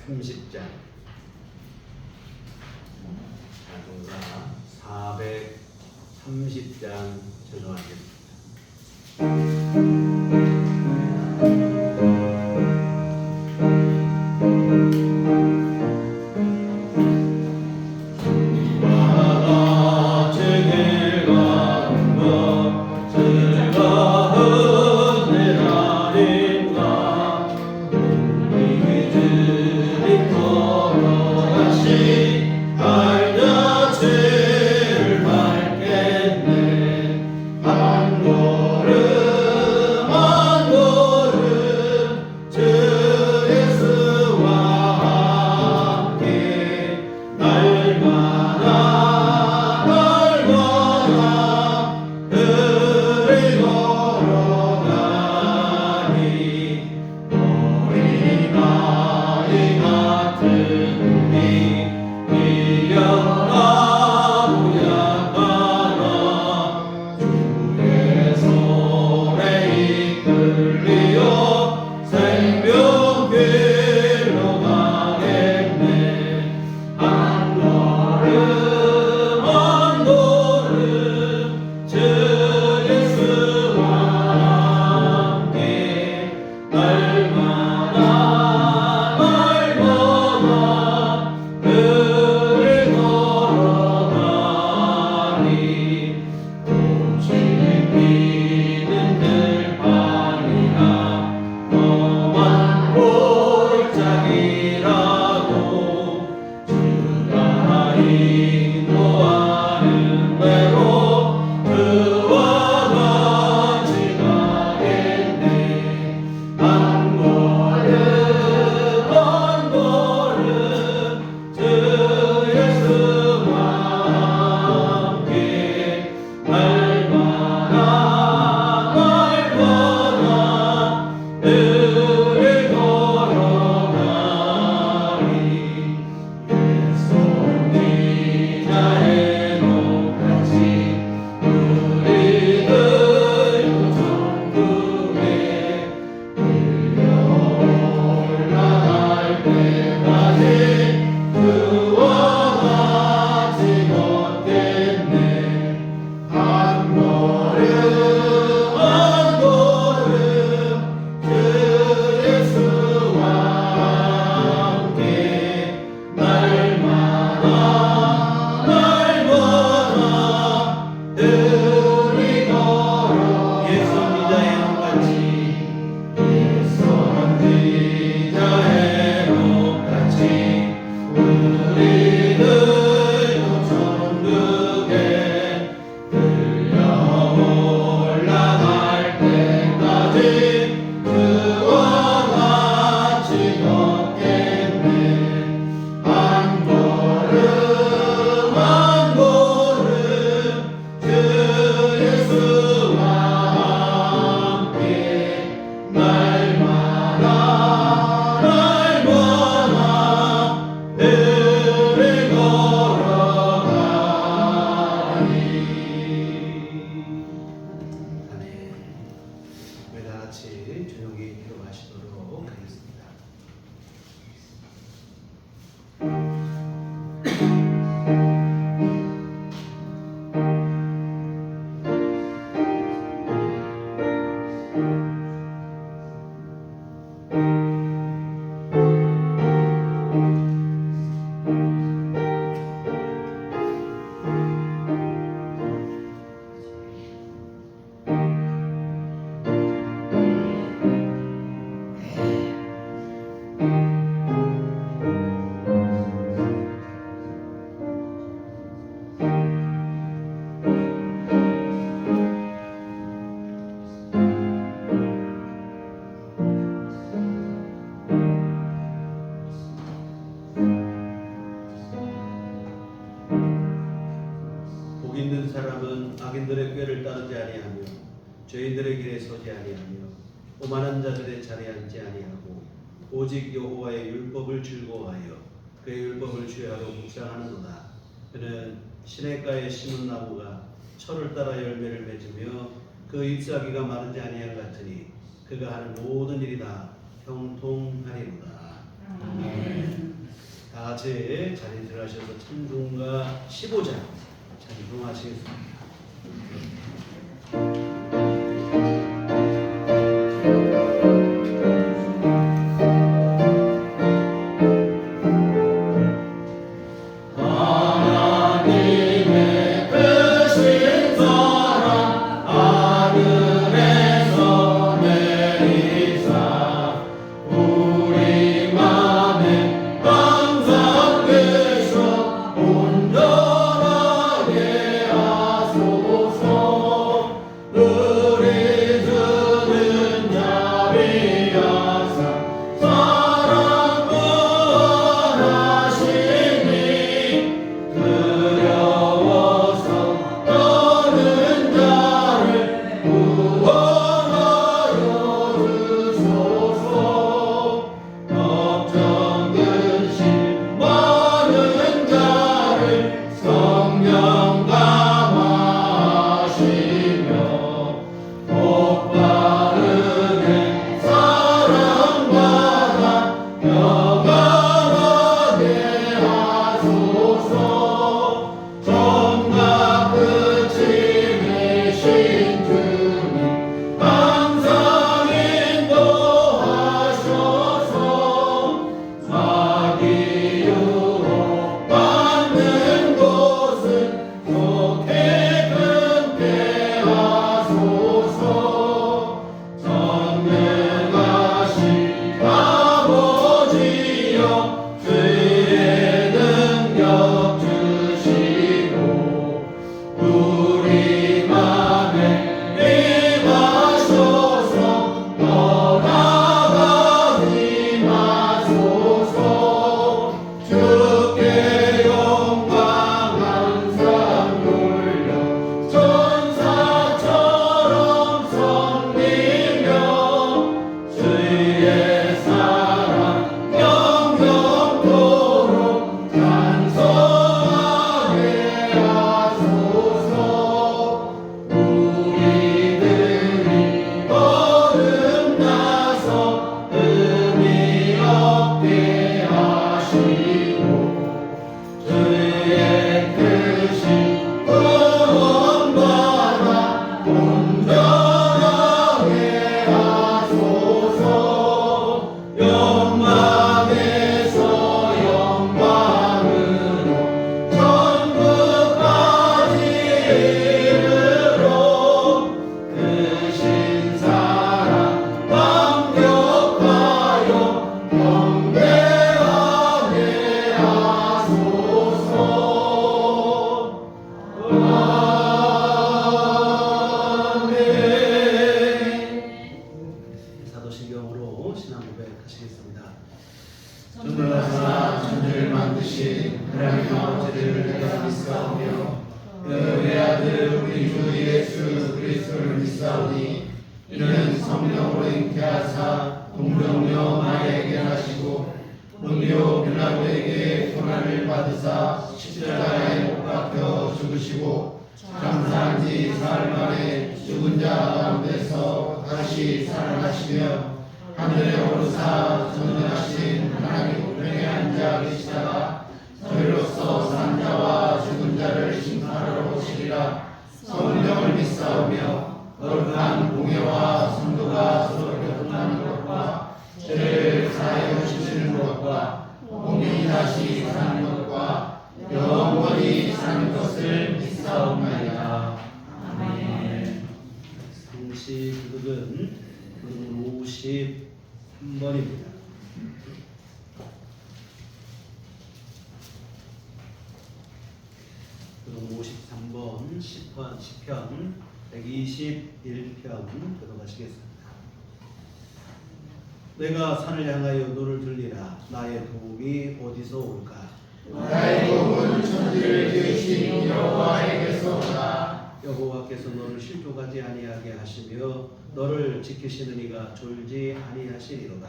430장, 자동사 430장 죄송합니다. 있는 사람은 악인들의 꾀를 따르지 아니하며 죄인들의 길에 서지 아니하며 오만한 자들의 자리에 앉지 아니하고 오직 여호와의 율법을 즐거워하여 그의 율법을 주야로 묵상하는도다. 그는 시냇가에 심은 나무가 철을 따라 열매를 맺으며 그 잎사귀가 마르지 아니할 같으니 그가 하는 모든 일이 다 형통하리로다. 다 같이 자리 들어가셔서 찬송가 15장 찬송하시겠습니다. 전능하사 천지를 만드신 하나님 아버지를 내가 믿사오며 그의 아들 우리 주 예수 그리스도를 믿사오니 이는 성령으로 잉태하사 동정녀 마리아에게 하시고 본디오 빌라도에게 고난을 받으사 십자가에 못 박혀 죽으시고 장사한 지 사흘 만에 죽은 자 가운데서 다시 살아나시며 하늘에 오르사 전능하신 하나님 우편에 앉아 계시다가 저희로서 산 자와 죽은 자를 심판하러 오시리라. 성령을 믿사오며 거룩한 공예와 성도가 서로 교통하는 것과 죄를 사하여 주시는 것과 몸이 다시 사는 것과 영원히 사는 것을 믿사옵나이다. 아멘. 상시 기록은 53번입니다. 그럼 53번 10편 121편 들어가시겠습니다. 내가 산을 향하여 눈을 들리라. 나의 도움이 어디서 올까? 나의 도움은 천지를 지으신 여호와에게서 오다. 여호와께서 너를 실족하지 아니하게 하시며 너를 지키시는 이가 졸지 아니하시리로다.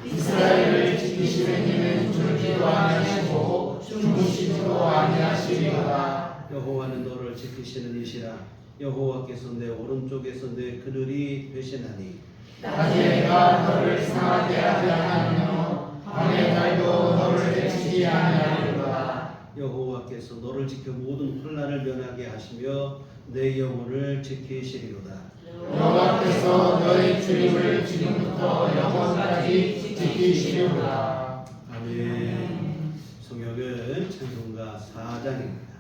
이스라엘을 지키시는 이는 졸지도 아니하시고 주무시지도 아니하시리로다. 여호와는 너를 지키시는 이시라. 여호와께서 내 오른쪽에서 내 그늘이 되시나니 낮에 내가 너를 상하게 하지 아니하며 밤에 여호와께서 너를 지켜 모든 혼란을 면하게 하시며 내 영혼을 지키시리로다. 여호와께서 너희 주님을 지금부터 영원까지 지키시리로다. 아멘. 성경은 찬송가 4장입니다.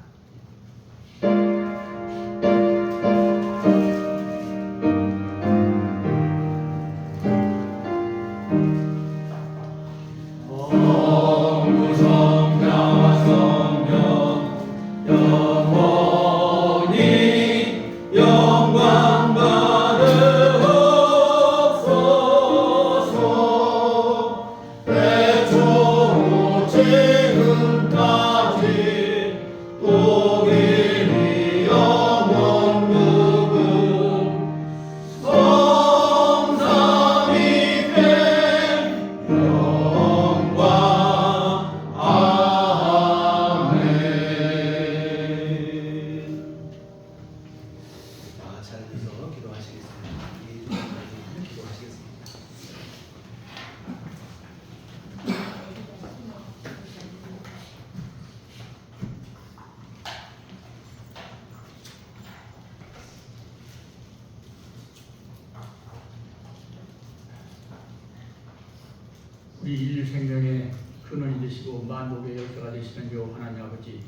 우리 인류 생명의 근원이 되시고 만복의 역사가 되시는 요 하나님 아버지,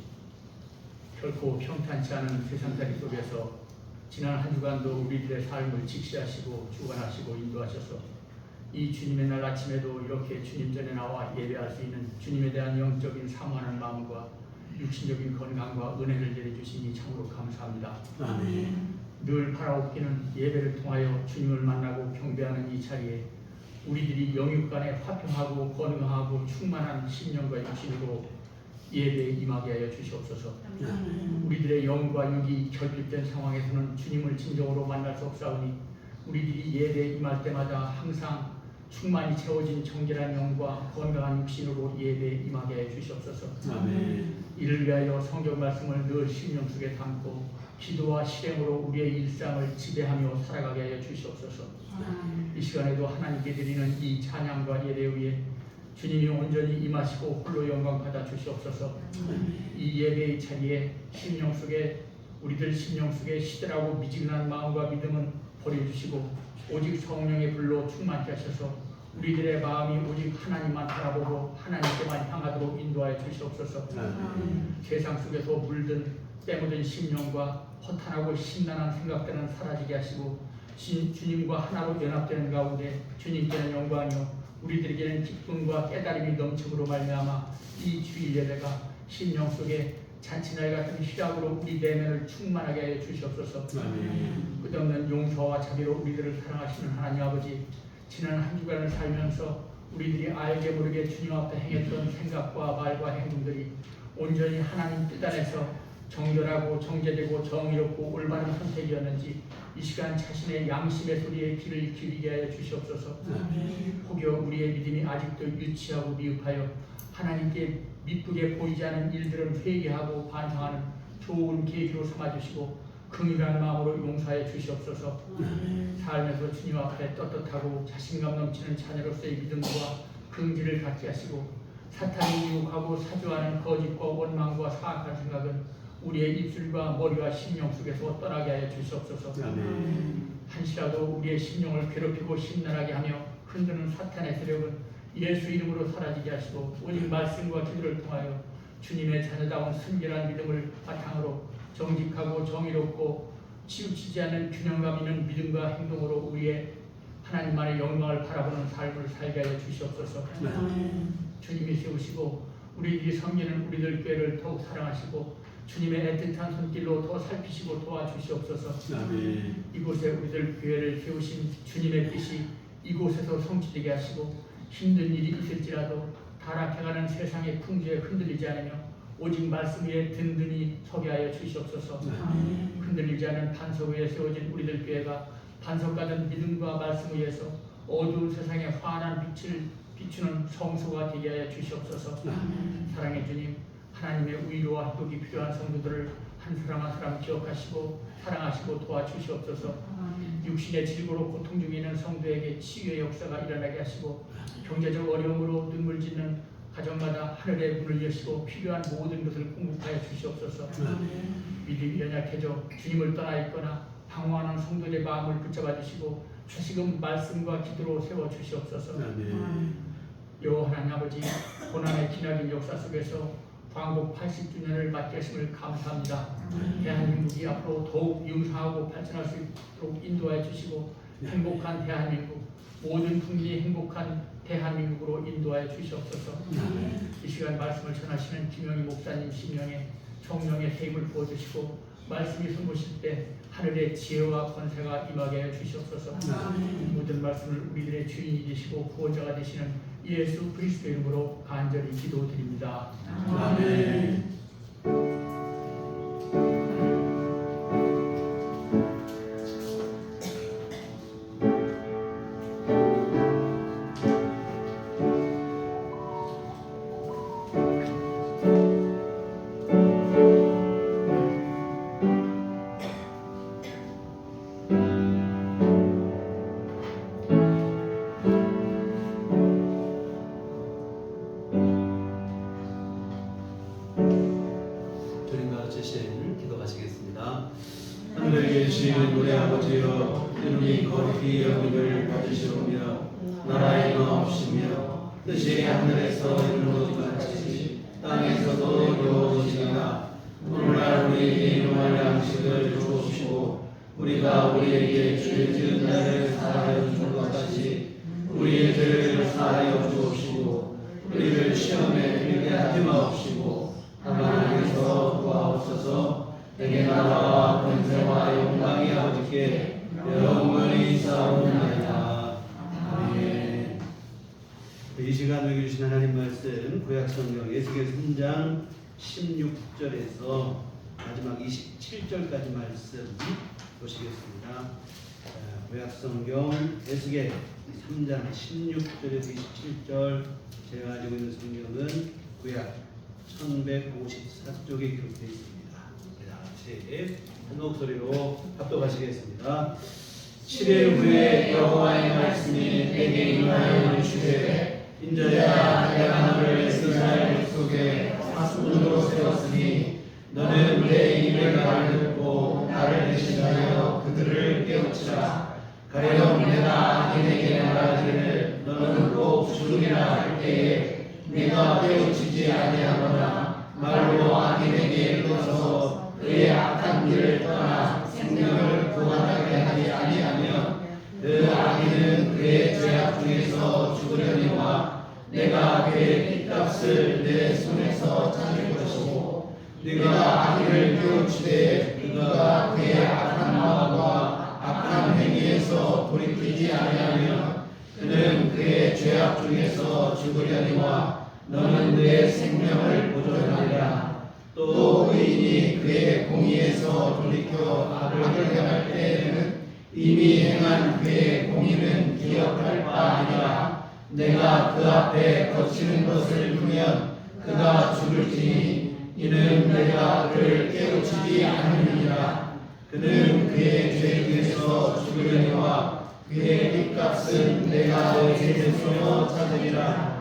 결코 평탄치 않은 세상살이 속에서 지난 한 주간도 우리들의 삶을 직시하시고 주관하시고 인도하셔서 이 주님의 날 아침에도 이렇게 주님 전에 나와 예배할 수 있는 주님에 대한 영적인 사모하는 마음과 육신적인 건강과 은혜를 내려주시니 참으로 감사합니다. 아멘. 늘 바라옵기는 예배를 통하여 주님을 만나고 경배하는 이 자리에 우리들이 영육간에 화평하고 건강하고 충만한 심령과 육신으로 예배에 임하게 하여 주시옵소서. 우리들의 영과 육이 결핍된 상황에서는 주님을 진정으로 만날 수 없사오니 우리들이 예배에 임할 때마다 항상 충만히 채워진 정결한 영과 건강한 육신으로 예배에 임하게 하여 주시옵소서. 아멘. 이를 위하여 성경 말씀을 늘 심령 속에 담고 기도와 실행으로 우리의 일상을 지배하며 살아가게 하여 주시옵소서. 이 시간에도 하나님께 드리는 이 찬양과 예배 위에 주님이 온전히 임하시고 홀로 영광 받아 주시옵소서. 이 예배의 자리에 심령 속에 우리들 심령 속에 시들하고 미지근한 마음과 믿음은 버려주시고 오직 성령의 불로 충만케 하셔서 우리들의 마음이 오직 하나님만 바라보고 하나님께만 향하도록 인도하여 주시옵소서. 세상 속에서 물든 때묻은 심령과 허탄하고 심란한 생각들은 사라지게 하시고 주님과 하나로 연합되는 가운데 주님께는 영광이요 우리들에게는 기쁨과 깨달음이 넘침으로 말미암아 이 주일 예배가 심령 속에 잔치날 같은 희락으로 우리 내면을 충만하게 하여 주시옵소서. 끝없는 용서와 자비로 우리들을 사랑하시는 하나님 아버지, 지난 한 주간을 살면서 우리들이 알게 모르게 주님 앞에 행했던 생각과 말과 행동들이 온전히 하나님 뜻 안에서 정결하고 정제되고 정의롭고 올바른 선택이었는지 이 시간 자신의 양심의 소리에 귀를 기울이게 하여 주시옵소서. 혹여 우리의 믿음이 아직도 유치하고 미흡하여 하나님께 미쁘게 보이지 않은 일들은 회개하고 반성하는 좋은 계기로 삼아주시고 긍휼한 마음으로 용서하여 주시옵소서. 삶에서 주님 앞에 떳떳하고 자신감 넘치는 자녀로서의 믿음과 긍지를 갖게 하시고 사탄이 유혹하고 사주하는 거짓과 원망과 사악한 생각은 우리의 입술과 머리와 심령 속에서 떠나게 하여 주시옵소서. 한시라도 우리의 심령을 괴롭히고 심란하게 하며 흔드는 사탄의 세력은 예수 이름으로 사라지게 하시고 오직 말씀과 기도를 통하여 주님의 자녀다운 순결한 믿음을 바탕으로 정직하고 정의롭고 치우치지 않는 균형감 있는 믿음과 행동으로 우리의 하나님만의 영광을 바라보는 삶을 살게 하여 주시옵소서. 주님이 세우시고 우리들이 섬기는 우리들 교회를 더욱 사랑하시고 주님의 애틋한 손길로 더 살피시고 도와주시옵소서. 이곳에 우리들 교회를 세우신 주님의 뜻이 이곳에서 성취되게 하시고 힘든 일이 있을지라도 타락해가는 세상의 풍조에 흔들리지 않으며 오직 말씀 위에 든든히 서게 하여 주시옵소서. 흔들리지 않은 반석 위에 세워진 우리들 교회가 반석 같은 믿음과 말씀 위에서 어두운 세상에 환한 빛을 비추는 성소가 되게 하여 주시옵소서. 사랑의 주님, 하나님의 위로와 회복이 필요한 성도들을 한 사람 한 사람 기억하시고 사랑하시고 도와주시옵소서. 육신의 질고로 고통 중에 있는 성도에게 치유의 역사가 일어나게 하시고 경제적 어려움으로 눈물 짓는 가정마다 하늘의 문을 여시고 필요한 모든 것을 공급하여 주시옵소서. 믿음이 연약해져 주님을 떠나 있거나 방황하는 성도의 마음을 붙잡아 주시고 다시금 말씀과 기도로 세워 주시옵소서. 여호와 하나님 아버지, 고난의 기나긴 역사 속에서 광복 80주년을 맞게 하심을 감사합니다. 대한민국이 앞으로 더욱 융성하고 발전할 수 있도록 인도하여 주시고 행복한 대한민국, 모든 국민이 행복한 대한민국으로 인도하여 주시옵소서. 이 시간 말씀을 전하시는 김영희 목사님 심령에 성령의 힘을 부어주시고 말씀이 선보실 때 하늘의 지혜와 권세가 임하게 하여 주시옵소서. 모든 말씀을 우리들의 주인이 되시고 구원자가 되시는 예수 그리스도 이름으로 간절히 기도드립니다. 아멘. 하늘에 계신 우리 아버지여, 이름이 거룩히 여김을 받으시오며 나라의 마옵시며 뜻이 하늘에서 이루어진 것 같이 땅에서도 이루어지리라. 오늘날 우리에게 일용할 양식을 주옵시고 우리가 우리에게 죄 지은 자를 사하여 준 것 같이 우리의 죄를 사하여 주옵시고 우리를 시험에 들게 하지 마옵시고 다만 악에서 구하옵소서. 내게 나라와 권세와 영광이 아버지께 영원히 있사옵나이다. 아멘. 이 시간 읽어주신 하나님 말씀 구약성경 에스겔 3장 16절에서 마지막 27절까지 말씀 보시겠습니다. 구약성경 에스겔 3장 16절에서 27절, 제가 가지고 있는 성경은 구약 1154쪽에 기록되어 있습니다. 한 목소리로 합독하시겠습니다. 7일 후에 여호와의 말씀이 내게 임하여 이르시되 인자야, 내가 너를 이스라엘 속에 사수꾼으로 세웠으니 너는 내 입의 말을 듣고 나를 대신하여 그들을 깨우치라. 가령 내가 악인에게 말하기를 너는 꼭 죽으리라 할 때에 내가 깨우치지 아니하거나 말로 악인에게 일러서 그의 악한 길을 떠나 생명을 구원하게 하지 아니하면 그 악인은 그의 죄악 중에서 죽으려니와 내가 그의 핏값을 내 손에서 찾을 것이고 네가 악인을 깨우치되 그가 그의 악한 마음과 악한 행위에서 돌이키지 아니하면 그는 그의 죄악 중에서 죽으려니와 너는 그의 생명을 보존하리라. 또 의인이 그의 공의에서 돌이켜 악을 행할 때에는 이미 행한 그의 공의는 기억할 바 아니라 내가 그 앞에 거치는 것을 보면 그가 죽을지니 이는 내가 그를 깨우치지 않으리라. 그는 그의 죄 중에서 죽으려니와 그의 핏값은 내가 내 손에서 찾으리라.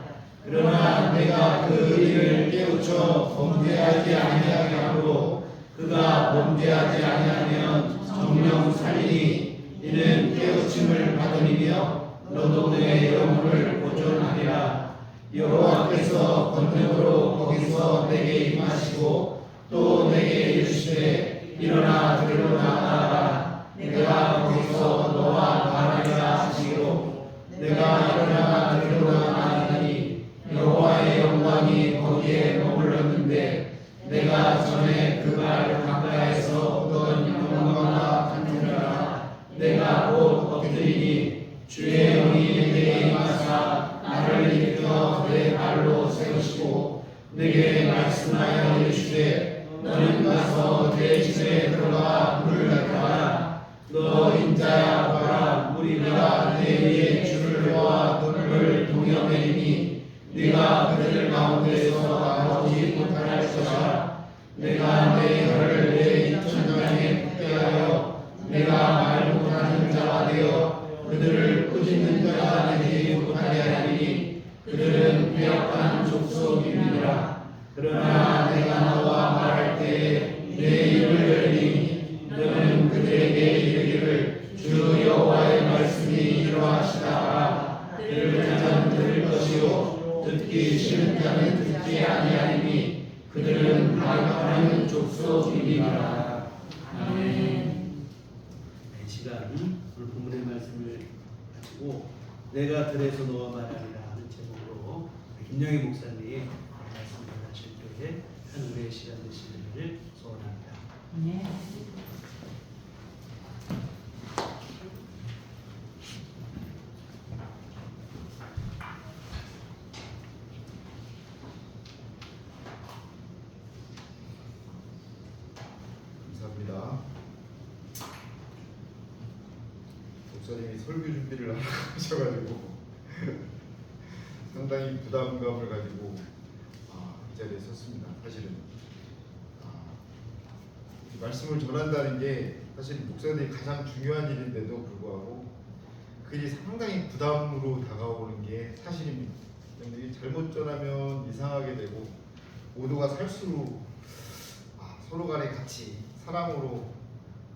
그러나 내가 그 의를 깨우쳐 범죄하지 아니하게 하고 그가 범죄하지 아니하면 정령 살리니 이는 깨우침을 받으리며 너도 내 영혼을 보존하리라. 여호와께서 권능으로 거기서 내게 임하시고 또 내게 이르시되 일어나 들로 나가라. 내가 거기서 너와 말하리라 하시기로 내가 일어나 들로 나가니 여호와의 영광이 거기에 머물렀는데 내가 전에 그 발 가까이에서 보던 영광과 같으니라. 내가 곧 엎드리니 주의 영이 내게 임하사 나를 일으켜 내 발로 세우시고 내게 말씀하여 이르시되 너는 가서 내 집에 들어가 물을 닦아라. 너 인자야 봐라. 무리가 내 위에 줄을 놓아 너를 동여매리니 네가 그들 가운데서 나오지 못할 것이라. 내가 내 혀를 내 입천장에 붙게 하여 내가 말 못하는 자가 되어 그들을 꾸짖는 자가 되지 못하게 하리니 그들은 배역한 족속 들을 자는 들을 것이요 듣기 싫은 자는 듣지 아니하리니 그들은 반역하는 족속이니라. 아멘. 이 시간 오늘 본문의 말씀을 가지고 내가 들에서 너와 말하리라 하는 제목으로 김영희 목사님이 말씀을 하실 때에 한 우리의 시간 되시기를 소원합니다. 네. 감사합니다. 목사님이 설교 준비를 하셔가지고 상당히 부담감을 가지고 이 자리에 섰습니다. 사실은 이 말씀을 전한다는 게 사실 목사들이 가장 중요한 일인데도 불구하고 그 일이 상당히 부담으로 다가오는 게 사실입니다. 근데 잘못 전하면 이상하게 되고 모두가 살수록 서로 간에 같이 사랑으로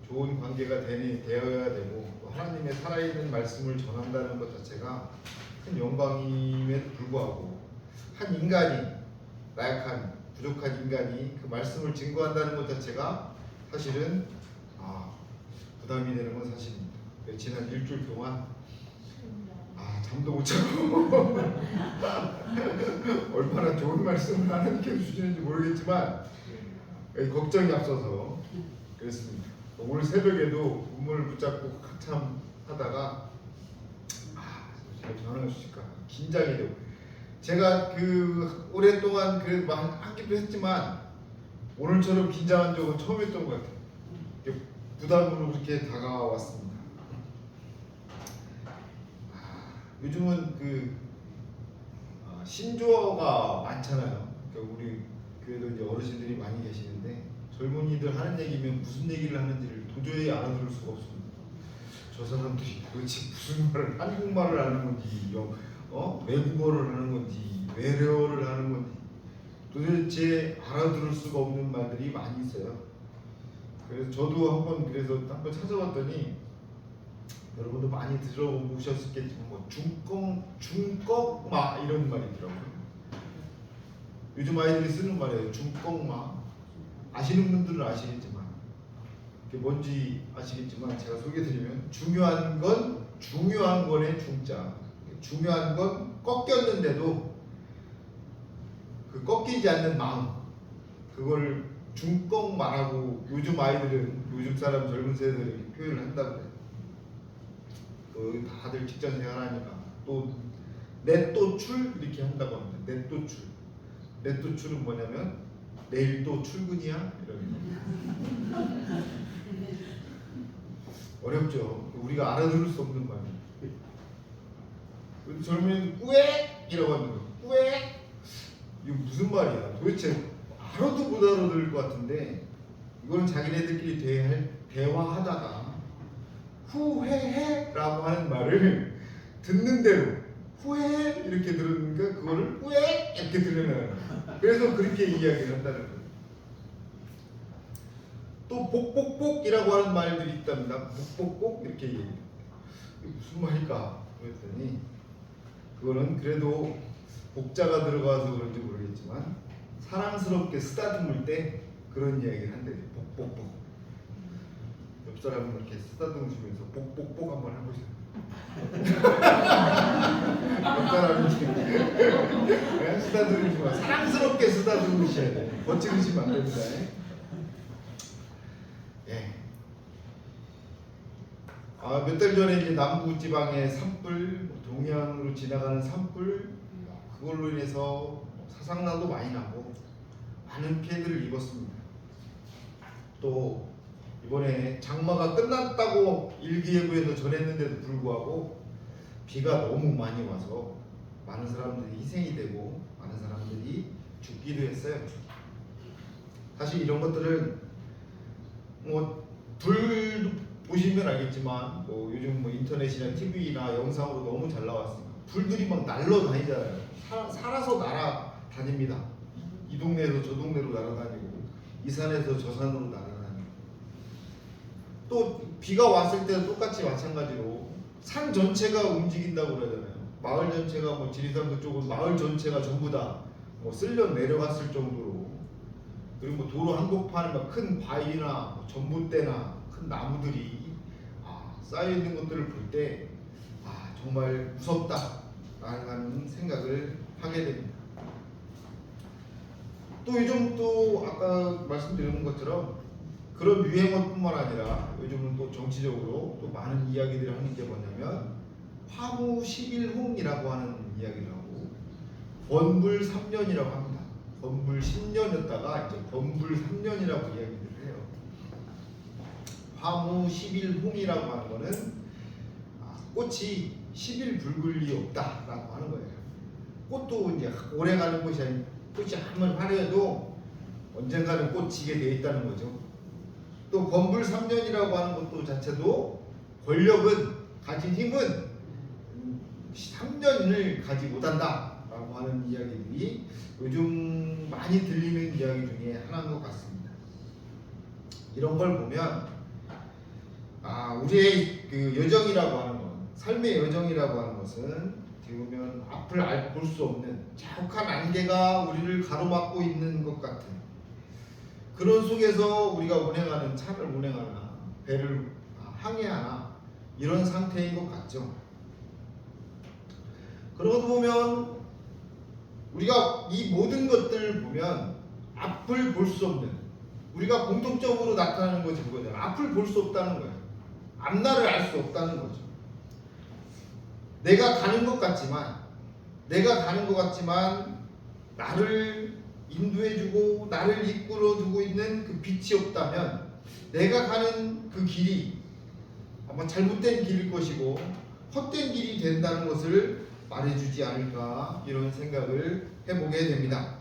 좋은 관계가 되어야 되고 또 하나님의 살아있는 말씀을 전한다는 것 자체가 큰 영광임에도 불구하고 한 인간이 나약한 부족한 인간이 그 말씀을 증거한다는 것 자체가 사실은 부담이 되는 건 사실입니다. 지난 일주일 동안 잠도 못 자고 얼마나 좋은 말씀을 하나님께서 주시는지 모르겠지만 걱정이 앞서서 그랬습니다. 오늘 새벽에도 문문을 붙잡고 한참 하다가 잘 전화를 주실까 긴장이 되고 제가 오랫동안 그래도 하기도 했지만 오늘처럼 긴장한 적은 처음이었던 것 같아요. 부담으로 그렇게 다가왔습니다. 요즘은 신조어가 많잖아요. 우리 교회도 이제 어르신들이 많이 계시는데 젊은이들 하는 얘기면 무슨 얘기를 하는지를 도저히 알아들을 수가 없습니다. 저 사람들이 도대체 무슨 말을 한국말을 하는 건지 외국어를 하는 건지 외래어를 하는 건지 도대체 알아들을 수가 없는 말들이 많이 있어요. 그래서 저도 한번 찾아봤더니 여러분도 많이 들어보셨겠지만 중꺽마 이런 말이 있더라고요. 요즘 아이들이 쓰는 말이에요. 중꺽마. 아시는 분들은 아시겠지만 그게 뭔지 아시겠지만 제가 소개해드리면 중요한 건의 중자. 중요한 건 꺾였는데도 그 꺾이지 않는 마음 그걸 중꺽마라고 요즘 사람 젊은 세대들이 표현을 한다고 해요. 또 다들 직장 생활하니까 또 내또출 이렇게 한다고 합니다. 내또출. 내또출은 뭐냐면 내일 또 출근이야 이런 거. 어렵죠. 우리가 알아들을 수 없는 말이에요. 젊은이는 꾸액이라고 하는 거예요. 꾸액. 이거 무슨 말이야? 도대체 알아도 못 알아들을 것 같은데 이거는 자기네들끼리 대화하다가 후회해라고 하는 말을 듣는 대로 후회 이렇게 들으니까 그거를 꾸액 이렇게 들으면 그래서 그렇게 이야기를 한다는 거예요. 또 복복복이라고 하는 말들이 있답니다. 복복복 이렇게 얘기해요. 이게 무슨 말일까? 그랬더니 그거는 그래도 복자가 들어가서 그런지 모르겠지만 사랑스럽게 쓰다듬을 때 그런 이야기를 한대요. 복복복. 옆 사람은 이렇게 쓰다듬으시면서 복복복 한번 해보세요. 옆 사람이 쓰다듬으시면 사랑스럽게 쓰다듬으셔야 돼요. 거칠으시면 안 됩니다. 예. 몇 달 전에 이제 남부 지방의 산불, 동해안으로 지나가는 산불, 그걸로 인해서 사상난도 많이 나고 많은 피해들을 입었습니다. 또 이번에 장마가 끝났다고 일기예보에서 전했는데도 불구하고 비가 너무 많이 와서 많은 사람들이 희생이 되고 많은 사람들이 죽기도 했어요. 사실 이런 것들은 불 보시면 알겠지만 요즘 인터넷이나 TV나 영상으로 너무 잘 나왔으니까 불들이 막 날아다니잖아요. 살아서 날아다닙니다. 이 동네에서 저 동네로 날아다니고 이 산에서 저 산으로 날아다니고 또 비가 왔을 때도 똑같이 마찬가지로 산 전체가 움직인다고 그러잖아요. 마을 전체가 뭐 지리산 그쪽은 마을 전체가 전부 다 뭐 쓸려 내려갔을 정도로, 그리고 뭐 도로 한복판에 막 큰 바위나 뭐 전봇대나 큰 나무들이 쌓여 있는 것들을 볼 때 정말 무섭다라는 생각을 하게 됩니다. 또 요즘 또 아까 말씀드린 것처럼 그런 유행어뿐만 아니라 요즘은 또 정치적으로 또 많은 이야기들을 하는 게 뭐냐면 화무 11홍이라고 하는 이야기를 하고 건불 3년이라고 합니다. 건불 10년이었다가 이제 건불 3년이라고 이야기를 해요. 화무 11홍이라고 하는 거는 꽃이 10일 붉을 리 없다라고 하는 거예요. 꽃도 이제 오래 가는 꽃이 아닌, 꽃이 한번 화려해도 언젠가는 꽃 지게 돼 있다는 거죠. 또 건불 3년이라고 하는 것도 자체도 권력은, 가진 힘은 3년을 가지 못한다라고 하는 이야기들이 요즘 많이 들리는 이야기 중에 하나인 것 같습니다. 이런 걸 보면 우리의 그 여정이라고 하는 것, 삶의 여정이라고 하는 것은 어떻게 보면 앞을 볼 수 없는 자욱한 안개가 우리를 가로막고 있는 것 같은 그런 속에서 우리가 운행하는, 차를 운행하나 배를 항해하나 이런 상태인 것 같죠. 그러고 보면 우리가 이 모든 것들을 보면 앞을 볼 수 없는, 우리가 공통적으로 나타나는 것이 그거잖아요. 앞을 볼 수 없다는 거예요. 앞날을 알 수 없다는 거죠. 내가 가는 것 같지만 나를 인도해주고 나를 이끌어주고 있는 그 빛이 없다면 내가 가는 그 길이 아마 잘못된 길일 것이고 헛된 길이 된다는 것을 말해주지 않을까, 이런 생각을 해보게 됩니다.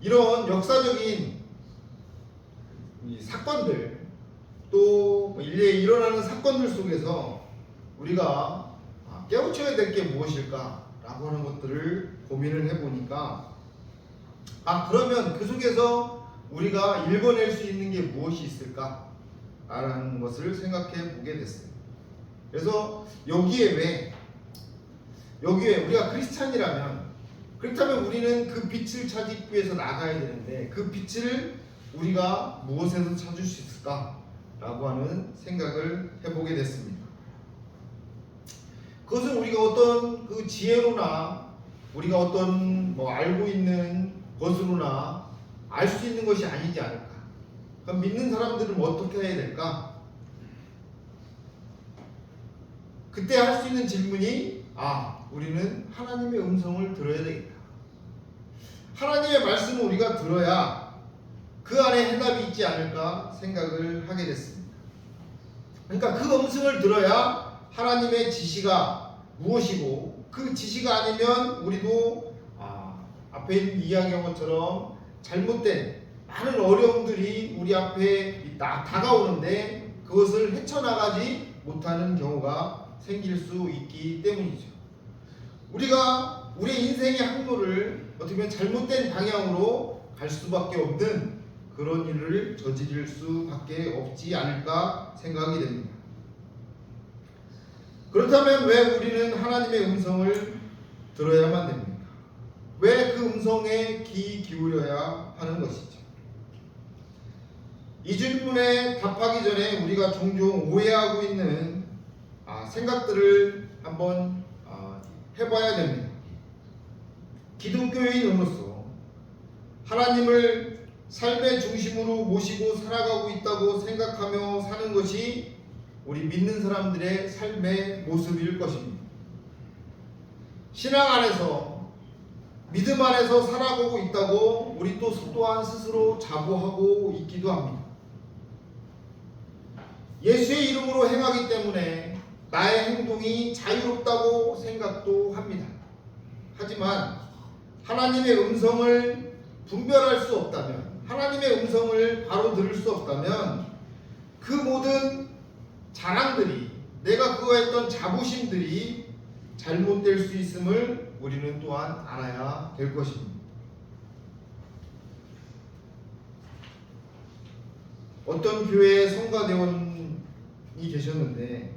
이런 역사적인 이 사건들, 또 일례에 일어나는 사건들 속에서 우리가 깨우쳐야 될 게 무엇일까라고 하는 것들을 고민을 해보니까 그러면 그 속에서 우리가 읽어낼 수 있는 게 무엇이 있을까라는 것을 생각해 보게 됐어요. 그래서 여기에 왜 우리가 그렇다면 우리는 그 빛을 찾기 위해서 나가야 되는데 그 빛을 우리가 무엇에서 찾을 수 있을까라고 하는 생각을 해보게 됐습니다. 그것은 우리가 어떤 그 지혜로나 우리가 어떤 알고 있는 것으로나 알 수 있는 것이 아니지 않을까. 그럼 믿는 사람들은 어떻게 해야 될까? 그때 할 수 있는 질문이 우리는 하나님의 음성을 들어야 되겠다. 하나님의 말씀을 우리가 들어야 그 안에 해답이 있지 않을까 생각을 하게 됐습니다. 그러니까 그 음성을 들어야 하나님의 지시가 무엇이고, 그 지시가 아니면 우리도 앞에 있는 이야기한 것처럼 잘못된 많은 어려움들이 우리 앞에 다가오는데 그것을 헤쳐나가지 못하는 경우가 생길 수 있기 때문이죠. 우리가 우리 인생의 항로를 어떻게 보면 잘못된 방향으로 갈 수밖에 없는 그런 일을 저지를 수밖에 없지 않을까 생각이 됩니다. 그렇다면 왜 우리는 하나님의 음성을 들어야만 됩니까? 왜 그 음성에 귀 기울여야 하는 것이죠? 이 질문에 답하기 전에 우리가 종종 오해하고 있는 생각들을 한번 해봐야 됩니다. 기독교인으로서 하나님을 삶의 중심으로 모시고 살아가고 있다고 생각하며 사는 것이 우리 믿는 사람들의 삶의 모습일 것입니다. 신앙 안에서, 믿음 안에서 살아가고 있다고 우리 또한 스스로 자부하고 있기도 합니다. 예수의 이름으로 행하기 때문에 나의 행동이 자유롭다고 생각도 합니다. 하지만 하나님의 음성을 분별할 수 없다면, 하나님의 음성을 바로 들을 수 없다면 그 모든 자랑들이, 내가 그거했던 자부심들이 잘못될 수 있음을 우리는 또한 알아야 될 것입니다. 어떤 교회에 성가대원이 계셨는데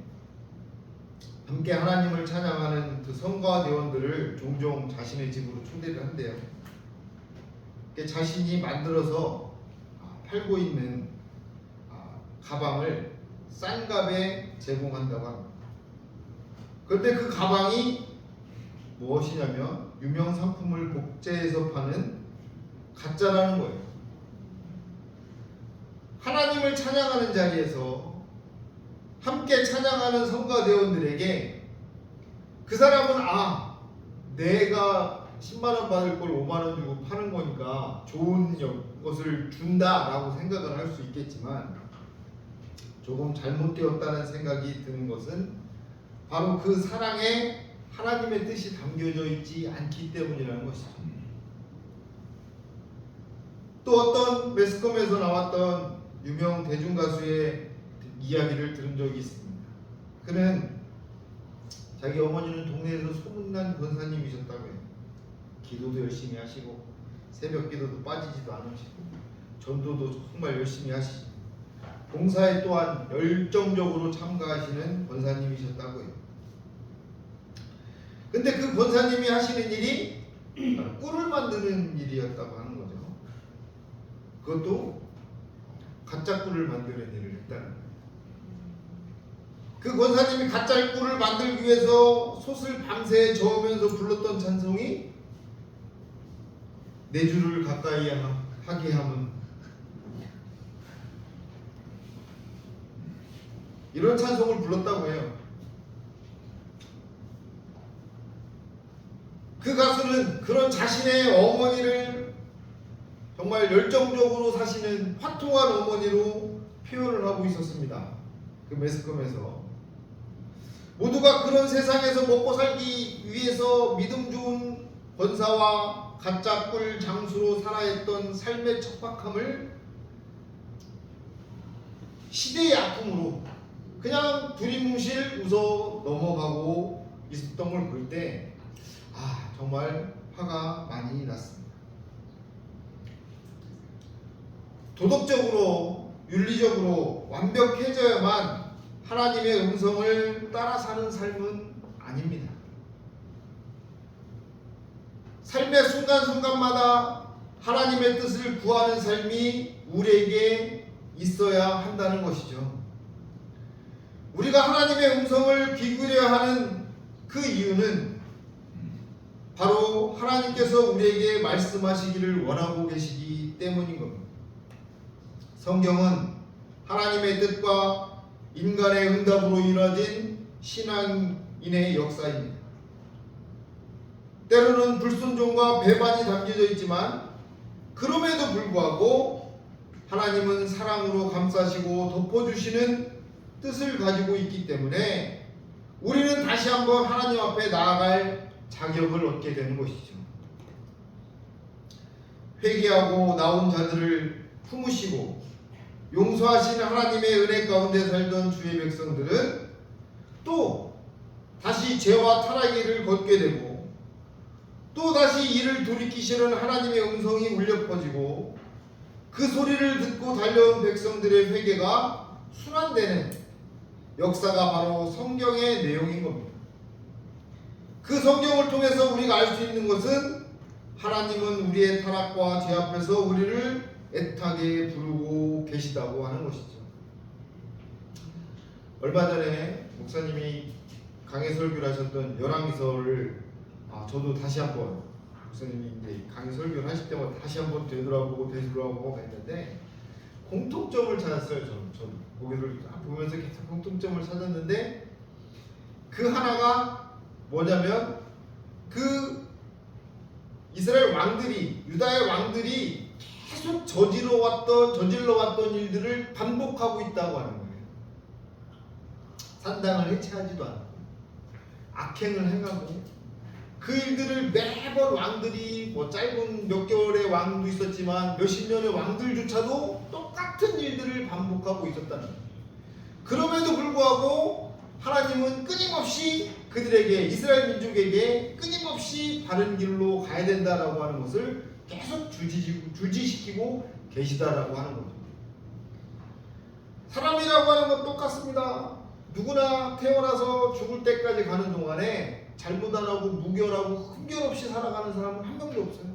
함께 하나님을 찬양하는 그 성가 대원들을 종종 자신의 집으로 초대를 한대요. 자신이 만들어서 팔고 있는 가방을 싼 값에 제공한다고 합니다. 그런데 그 가방이 무엇이냐면 유명 상품을 복제해서 파는 가짜라는 거예요. 하나님을 찬양하는 자리에서 함께 찬양하는 성가 대원들에게 그 사람은 내가 10만 원 받을 걸 5만 원 주고 파는 거니까 좋은 것을 준다라고 생각을 할 수 있겠지만 조금 잘못되었다는 생각이 드는 것은 바로 그 사랑에 하나님의 뜻이 담겨져 있지 않기 때문이라는 것이죠. 또 어떤 매스컴에서 나왔던 유명 대중가수의 이야기를 들은 적이 있습니다. 그는 자기 어머니는 동네에서 소문난 권사님이셨다고 해요. 기도도 열심히 하시고 새벽 기도도 빠지지도 않으시고 전도도 정말 열심히 하시고 봉사에 또한 열정적으로 참가하시는 권사님이셨다고 해요. 근데 그 권사님이 하시는 일이 꿀을 만드는 일이었다고 하는 거죠. 그것도 가짜 꿀을 만드는 일을 했다는 거예요. 그 권사님이 가짜 꿀을 만들기 위해서 솥을 밤새 저으면서 불렀던 찬송이 내 주를 가까이 하게 함은, 이런 찬송을 불렀다고 해요. 그 가수는 그런 자신의 어머니를 정말 열정적으로 사시는 화통한 어머니로 표현을 하고 있었습니다. 그 매스컴에서 모두가 그런 세상에서 먹고 살기 위해서 믿음 좋은 권사와 가짜 꿀 장수로 살아했던 삶의 척박함을 시대의 아픔으로 그냥 두리뭉실 웃어 넘어가고 있었던 걸 볼 때 정말 화가 많이 났습니다. 도덕적으로 윤리적으로 완벽해져야만 하나님의 음성을 따라 사는 삶은 아닙니다. 삶의 순간순간마다 하나님의 뜻을 구하는 삶이 우리에게 있어야 한다는 것이죠. 우리가 하나님의 음성을 귀 기울여야 하는 그 이유는 바로 하나님께서 우리에게 말씀하시기를 원하고 계시기 때문인 겁니다. 성경은 하나님의 뜻과 인간의 응답으로 이루어진 신앙인의 역사입니다. 때로는 불순종과 배반이 담겨져 있지만 그럼에도 불구하고 하나님은 사랑으로 감싸시고 덮어주시는 뜻을 가지고 있기 때문에 우리는 다시 한번 하나님 앞에 나아갈 자격을 얻게 되는 것이죠. 회개하고 나온 자들을 품으시고 용서하시는 하나님의 은혜 가운데 살던 주의 백성들은 또 다시 죄와 타락의 길을 걷게 되고 또 다시 이를 돌이키시는 하나님의 음성이 울려 퍼지고 그 소리를 듣고 달려온 백성들의 회개가 순환되는 역사가 바로 성경의 내용인 겁니다. 그 성경을 통해서 우리가 알 수 있는 것은 하나님은 우리의 타락과 죄 앞에서 우리를 애타게 부르고 계시다고 하는 것이죠. 얼마 전에 목사님이 강해 설교를 하셨던 열왕기서를 저도 다시 한번 목사님이 이제 강해 설교를 하실 때마다 다시 한번 되돌아보고 했는데 공통점을 찾았어요. 저는 거기를 보면서 계속 공통점을 찾았는데 그 하나가 뭐냐면 그 이스라엘 왕들이 유다의 왕들이 계속 저질러 왔던 일들을 반복하고 있다고 하는 거예요. 산당을 해체하지도 않고 악행을 행하고 그 일들을 매번 왕들이 짧은 몇 개월의 왕도 있었지만 몇십 년의 왕들조차도 똑같은 일들을 반복하고 있었다는 거예요. 그럼에도 불구하고 하나님은 끊임없이 그들에게 이스라엘 민족에게 끊임없이 바른 길로 가야 된다라고 하는 것을 계속 주지시키고 계시다라고 하는 거죠. 사람이라고 하는 건 똑같습니다. 누구나 태어나서 죽을 때까지 가는 동안에 잘못 안 하고 무결하고 흠결 없이 살아가는 사람은 한 명도 없어요.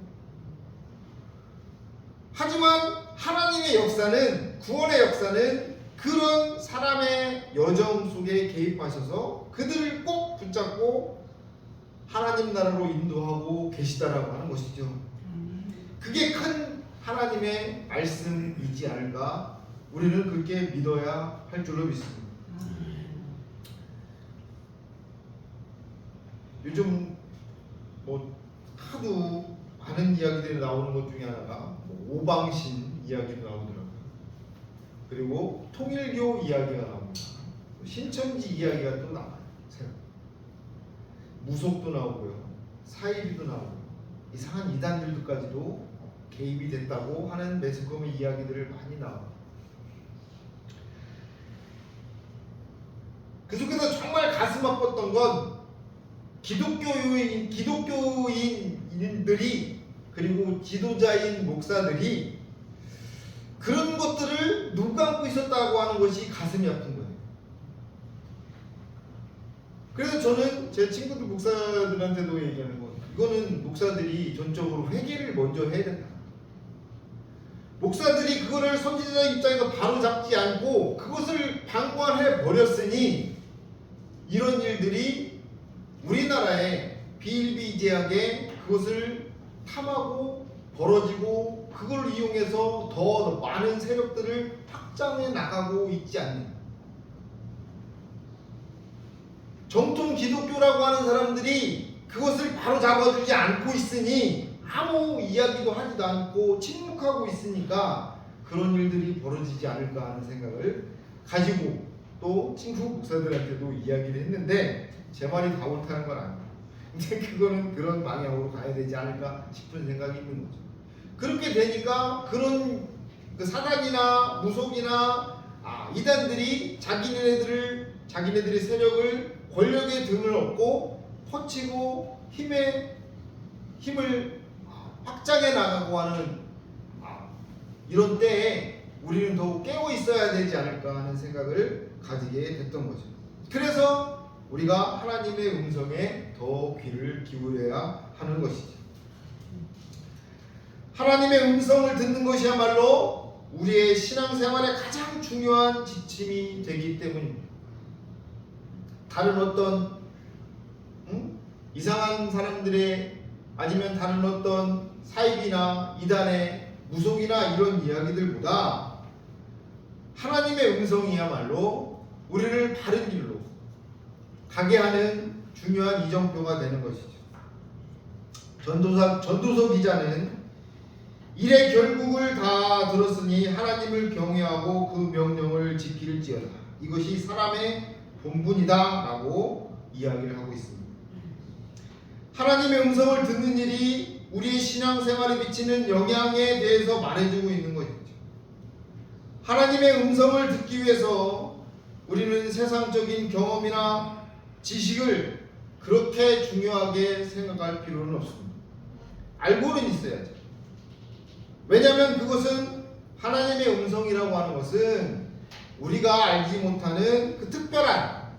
하지만 하나님의 역사는, 구원의 역사는 그런 사람의 여정 속에 개입하셔서 그들을 꼭 붙잡고 하나님 나라로 인도하고 계시다라고 하는 것이죠. 그게 큰 하나님의 말씀이지 않을까, 우리는 그렇게 믿어야 할 줄로 믿습니다. 요즘 뭐 하도 많은 이야기들이 나오는 것 중에 하나가 뭐 오방신 이야기도 나오더라고요. 그리고 통일교 이야기가 나옵니다. 신천지 이야기가 또 나와요. 무속도 나오고요, 사이비도 나오고요, 이상한 이단들까지도 개입이 됐다고 하는 매스컴의 이야기들을 많이 나와요. 그 속에서 정말 가슴 아팠던 건 기독교인들이 그리고 지도자인 목사들이 그런 것들을 눈 감고 있었다고 하는 것이 가슴이 아픈 거예요. 그래서 저는 제 친구들 목사들한테도 얘기하는 거, 이거는 목사들이 전적으로 회개를 먼저 해야 된다. 목사들이 그거를 선지자 입장에서 바로 잡지 않고 그것을 방관해 버렸으니 이런 일들이 우리나라에 비일비재하게 그것을 탐하고 벌어지고 그걸 이용해서 더 많은 세력들을 확장해 나가고 있지 않는, 정통 기독교라고 하는 사람들이 그것을 바로 잡아주지 않고 있으니 아무 이야기도 하지도 않고 침묵하고 있으니까 그런 일들이 벌어지지 않을까 하는 생각을 가지고 또 친구 목사들한테도 이야기를 했는데 제 말이 다 옳다는 건 아니에요. 근데 그거는 그런 방향으로 가야 되지 않을까 싶은 생각이 있는 거죠. 그렇게 되니까 그런 그 사단이나 무속이나 이단들이 자기네들의 세력을, 권력의 등을 얻고 퍼치고 힘을 확장해 나가고 하는 이런 때에 우리는 더욱 깨어 있어야 되지 않을까 하는 생각을 가지게 됐던 거죠. 그래서 우리가 하나님의 음성에 더 귀를 기울여야 하는 것이죠. 하나님의 음성을 듣는 것이야말로 우리의 신앙생활의 가장 중요한 지침이 되기 때문입니다. 다른 어떤 이상한 사람들의, 아니면 다른 어떤 사입이나 이단의 무속이나 이런 이야기들보다 하나님의 음성이야말로 우리를 바른 길로 가게 하는 중요한 이정표가 되는 것이죠. 전도서 기자는 일의 결국을 다 들었으니 하나님을 경외하고 그 명령을 지킬지어다, 이것이 사람의 본분이다 라고 이야기를 하고 있습니다. 하나님의 음성을 듣는 일이 우리의 신앙생활에 미치는 영향에 대해서 말해주고 있는 것이죠. 하나님의 음성을 듣기 위해서 우리는 세상적인 경험이나 지식을 그렇게 중요하게 생각할 필요는 없습니다. 알고는 있어야죠. 왜냐하면 그것은 하나님의 음성이라고 하는 것은 우리가 알지 못하는 그 특별한,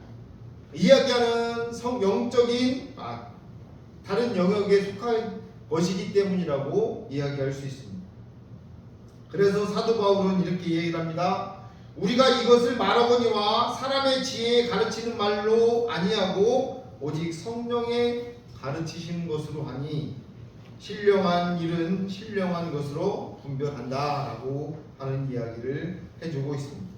이야기하는 영적인 다른 영역에 속한 것이기 때문이라고 이야기할 수 있습니다. 그래서 사도 바울은 이렇게 얘기를 합니다. 우리가 이것을 말하거니와 사람의 지혜에 가르치는 말로 아니하고 오직 성령의 가르치시는 것으로 하니 신령한 일은 신령한 것으로 분별한다 라고 하는 이야기를 해주고 있습니다.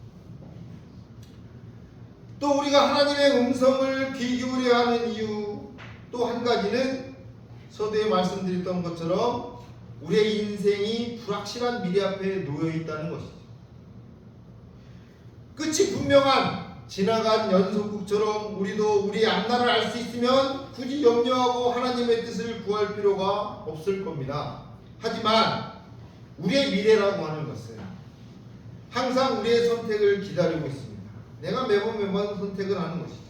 또 우리가 하나님의 음성을 귀 기울여야 하는 이유 또 한 가지는 서두에 말씀드렸던 것처럼 우리의 인생이 불확실한 미래 앞에 놓여 있다는 것이죠. 끝이 분명한 지나간 연속극처럼 우리도 우리의 앞날을 알 수 있으면 굳이 염려하고 하나님의 뜻을 구할 필요가 없을 겁니다. 하지만 우리의 미래라고 하는 것은 항상 우리의 선택을 기다리고 있습니다. 내가 매번 선택을 하는 것이죠.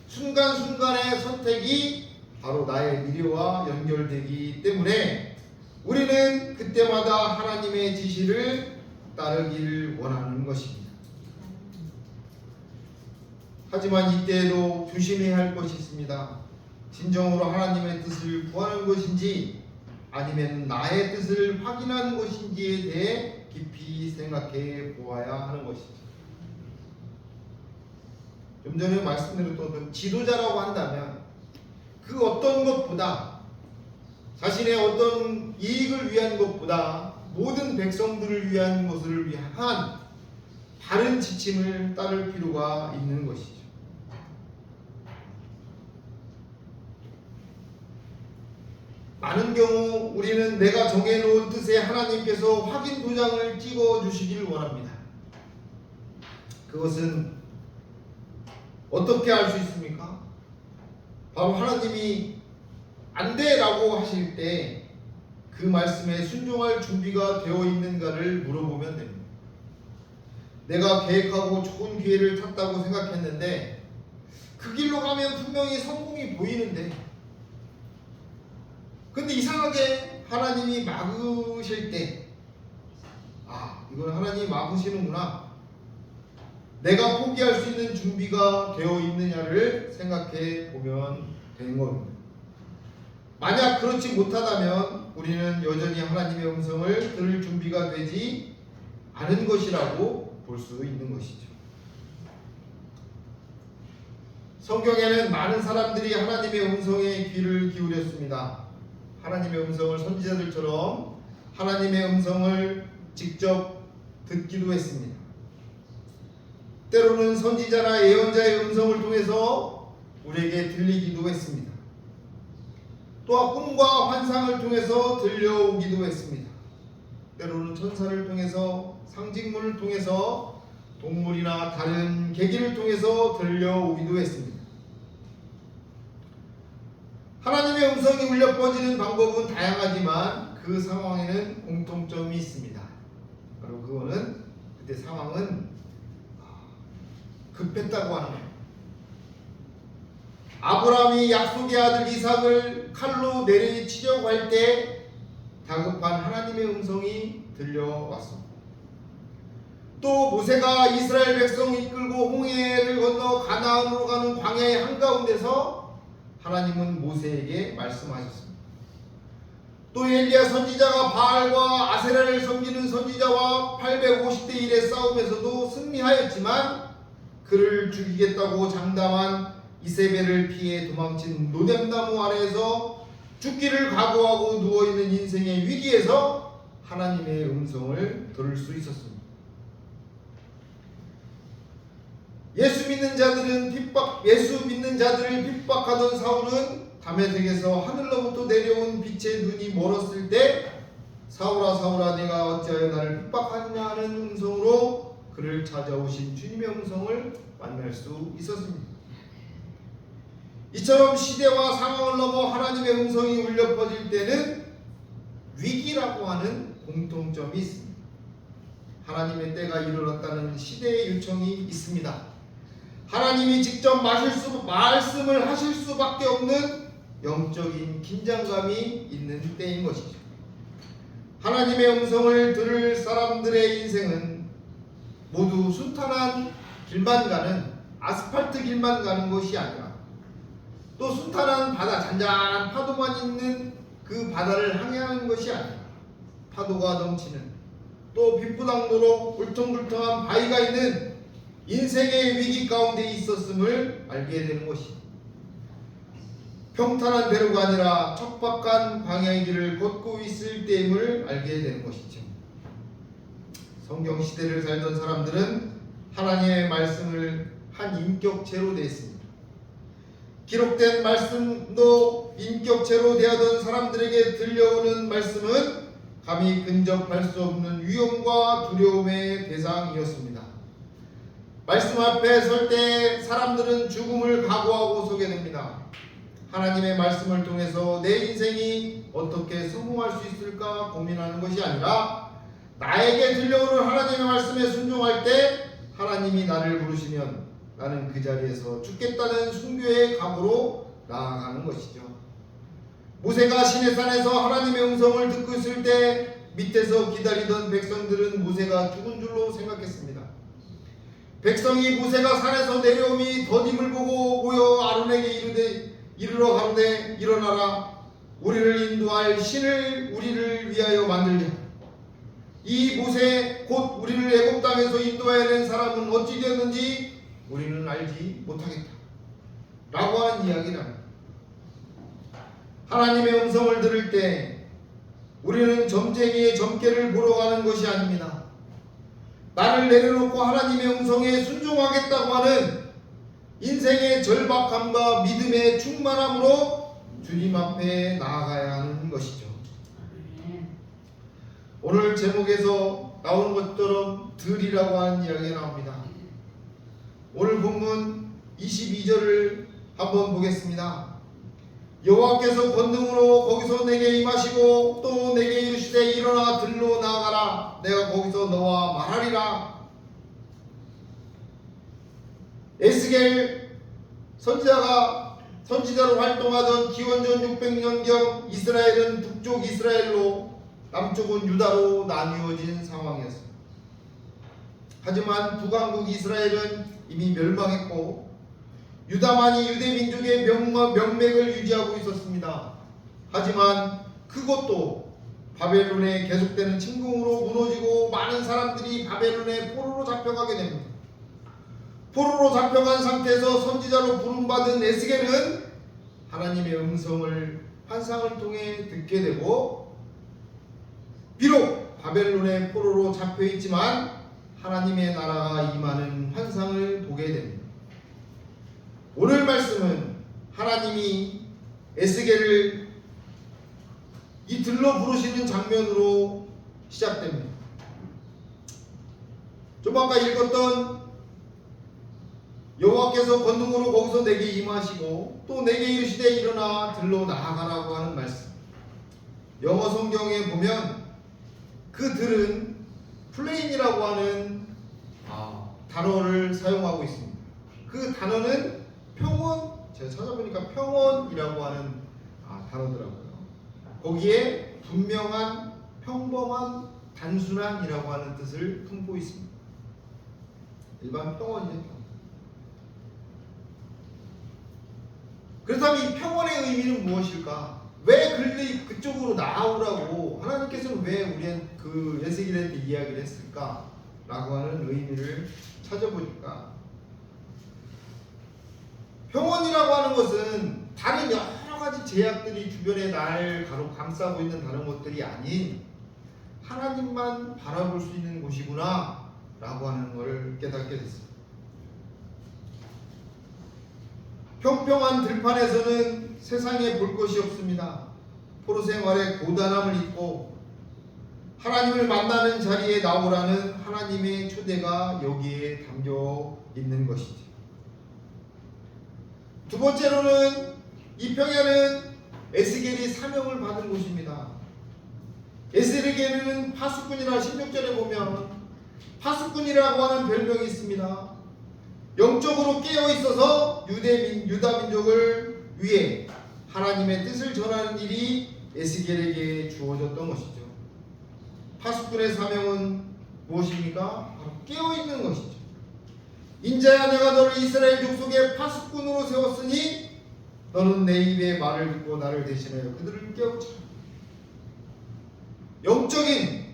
순간순간의 선택이 바로 나의 미래와 연결되기 때문에 우리는 그때마다 하나님의 지시를 따르길 원하는 것입니다. 하지만 이때에도 조심해야 할 것이 있습니다. 진정으로 하나님의 뜻을 구하는 것인지 아니면 나의 뜻을 확인하는 것인지에 대해 깊이 생각해 보아야 하는 것이죠. 좀 전에 말씀드렸던 지도자라고 한다면 그 어떤 것보다 자신의 어떤 이익을 위한 것보다 모든 백성들을 위한 것을 위한 바른 지침을 따를 필요가 있는 것이죠. 많은 경우 우리는 내가 정해놓은 뜻에 하나님께서 확인 도장을 찍어주시기를 원합니다. 그것은 어떻게 알 수 있습니까? 바로 하나님이 안 돼라고 하실 때 그 말씀에 순종할 준비가 되어 있는가를 물어보면 됩니다. 내가 계획하고 좋은 기회를 찾다고 생각했는데 그 길로 가면 분명히 성공이 보이는데 근데 이상하게 하나님이 막으실 때 이건 하나님이 막으시는구나. 내가 포기할 수 있는 준비가 되어 있느냐를 생각해 보면 되는 겁니다. 만약 그렇지 못하다면 우리는 여전히 하나님의 음성을 들을 준비가 되지 않은 것이라고 볼 수 있는 것이죠. 성경에는 많은 사람들이 하나님의 음성에 귀를 기울였습니다. 하나님의 음성을 선지자들처럼 하나님의 음성을 직접 듣기도 했습니다. 때로는 선지자나 예언자의 음성을 통해서 우리에게 들리기도 했습니다. 또한 꿈과 환상을 통해서 들려오기도 했습니다. 때로는 천사를 통해서, 상징물을 통해서, 동물이나 다른 계기를 통해서 들려오기도 했습니다. 하나님의 음성이 울려 퍼지는 방법은 다양하지만 그 상황에는 공통점이 있습니다. 바로 그거는 그때 상황은 급했다고 하는 거예요. 아브라함이 약속의 아들 이삭을 칼로 내리치려고 할 때 다급한 하나님의 음성이 들려왔습니다. 또 모세가 이스라엘 백성을 이끌고 홍해를 건너 가나안으로 가는 광야의 한가운데서 하나님은 모세에게 말씀하셨습니다. 또 엘리야 선지자가 바알과 아세라를 섬기는 선지자와 850대 1의 싸움에서도 승리하였지만 그를 죽이겠다고 장담한 이세벨을 피해 도망친 노뎀나무 아래에서 죽기를 각오하고 누워있는 인생의 위기에서 하나님의 음성을 들을 수 있었습니다. 예수 믿는 자들을 핍박하던 사울은 다메섹에서 하늘로부터 내려온 빛의 눈이 멀었을 때 사울아 사울아 내가 어찌하여 나를 핍박하느냐 하는 음성으로 그를 찾아오신 주님의 음성을 만날 수 있었습니다. 이처럼 시대와 상황을 넘어 하나님의 음성이 울려 퍼질 때는 위기라고 하는 공통점이 있습니다. 하나님의 때가 이르렀다는 시대의 요청이 있습니다. 하나님이 직접 말씀을 하실 수밖에 없는 영적인 긴장감이 있는 때인 것이죠. 하나님의 음성을 들을 사람들의 인생은 모두 순탄한 길만 가는 아스팔트 길만 가는 것이 아니라 또 순탄한 바다, 잔잔한 파도만 있는 그 바다를 항해하는 것이 아니라 파도가 넘치는 또 빗부당도로 울퉁불퉁한 바위가 있는 인생의 위기 가운데 있었음을 알게 되는 것입니다. 평탄한 대로가 아니라 척박한 광야의 길을 걷고 있을 때임을 알게 되는 것이죠. 성경 시대를 살던 사람들은 하나님의 말씀을 한 인격체로 대했습니다. 기록된 말씀도 인격체로 대하던 사람들에게 들려오는 말씀은 감히 근접할 수 없는 위험과 두려움의 대상이었습니다. 말씀 앞에 설 때 사람들은 죽음을 각오하고 서게 됩니다. 하나님의 말씀을 통해서 내 인생이 어떻게 성공할 수 있을까 고민하는 것이 아니라 나에게 들려오는 하나님의 말씀에 순종할 때 하나님이 나를 부르시면 나는 그 자리에서 죽겠다는 순교의 각오로 나아가는 것이죠. 모세가 시내산에서 하나님의 음성을 듣고 있을 때 밑에서 기다리던 백성들은 모세가 죽은 줄로 생각했습니다. 백성이 모세가 산에서 내려오니 더딤을 보고 모여 아론에게 이르러 가로되 일어나라 우리를 인도할 신을 우리를 위하여 만들자. 이 모세 곧 우리를 애굽 땅에서 인도하여 낸 사람은 어찌 되었는지 우리는 알지 못하겠다 라고 하는 이야기랍니다. 하나님의 음성을 들을 때 우리는 점쟁이의 점괘를 보러 가는 것이 아닙니다. 나를 내려놓고 하나님의 음성에 순종하겠다고 하는 인생의 절박함과 믿음의 충만함으로 주님 앞에 나아가야 하는 것이죠. 오늘 제목에서 나오는 것처럼 들이라고 하는 이야기가 나옵니다. 오늘 본문 22절을 한번 보겠습니다. 여호와께서 권능으로 거기서 내게 임하시고 또 내게 이르시되 일어나 들로 나아가라 내가 거기서 너와 말하리라. 에스겔 선지자로 활동하던 기원전 600년경 이스라엘은 북쪽 이스라엘로 남쪽은 유다로 나뉘어진 상황이었습니다. 하지만 북왕국 이스라엘은 이미 멸망했고 유다만이 유대민족의 명맥을 유지하고 있었습니다. 하지만 그것도 바벨론의 계속되는 침공으로 무너지고 많은 사람들이 바벨론의 포로로 잡혀가게 됩니다. 포로로 잡혀간 상태에서 선지자로 부름받은 에스겔은 하나님의 음성을 환상을 통해 듣게 되고 비록 바벨론의 포로로 잡혀있지만 하나님의 나라가 임하는 환상을 보게 됩니다. 오늘 말씀은 하나님이 에스겔을 이 들로 부르시는 장면으로 시작됩니다. 좀 아까 읽었던 여호와께서 권능으로 거기서 내게 임하시고 또 내게 이르시되 일어나 들로 나아가라고 하는 말씀. 영어 성경에 보면 그 들은 플레인이라고 하는 단어를 사용하고 있습니다. 그 단어는 평온, 제가 찾아보니까 평온이라고 하는 단어더라고요. 거기에 분명한, 평범한, 단순한이라고 하는 뜻을 품고 있습니다. 일반 평온이죠. 그렇다면 이 평온의 의미는 무엇일까? 왜 그쪽으로 나아오라고 하나님께서는 왜 우리한테 그 에스겔한테 이야기를 했을까? 라고 하는 의미를 찾아보니까 평온이라고 하는 것은 다른 여러 가지 제약들이 주변에 날 감싸고 있는 다른 것들이 아닌 하나님만 바라볼 수 있는 곳이구나 라고 하는 것을 깨닫게 됐습니다. 평평한 들판에서는 세상에 볼 것이 없습니다. 포로 생활에 고단함을 잊고 하나님을 만나는 자리에 나오라는 하나님의 초대가 여기에 담겨 있는 것이죠. 두 번째로는 이 평야는 에스겔이 사명을 받은 곳입니다. 에스겔에게는 파수꾼이라 16절에 보면 파수꾼이라고 하는 별명이 있습니다. 영적으로 깨어 있어서 유다 민족을 위해 하나님의 뜻을 전하는 일이 에스겔에게 주어졌던 것이죠. 파수꾼의 사명은 무엇입니까? 바로 깨어 있는 것이죠. 인자야 내가 너를 이스라엘 족속의 파수꾼으로 세웠으니 너는 내 입의 말을 듣고 나를 대신하여 그들을 깨우치라. 영적인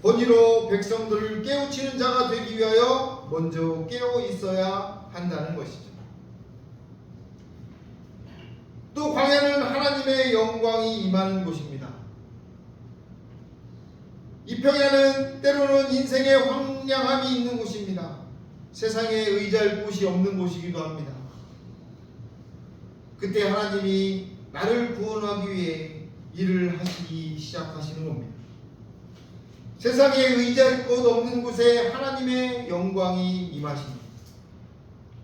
권위로 백성들을 깨우치는 자가 되기 위하여 먼저 깨어 있어야 한다는 것이죠. 또 광야는 하나님의 영광이 임하는 곳입니다. 이 평야는 때로는 인생의 황량함이 있는 곳입니다. 세상에 의지할 곳이 없는 곳이기도 합니다. 그때 하나님이 나를 구원하기 위해 일을 하시기 시작하시는 겁니다. 세상에 의지할 곳 없는 곳에 하나님의 영광이 임하십니다.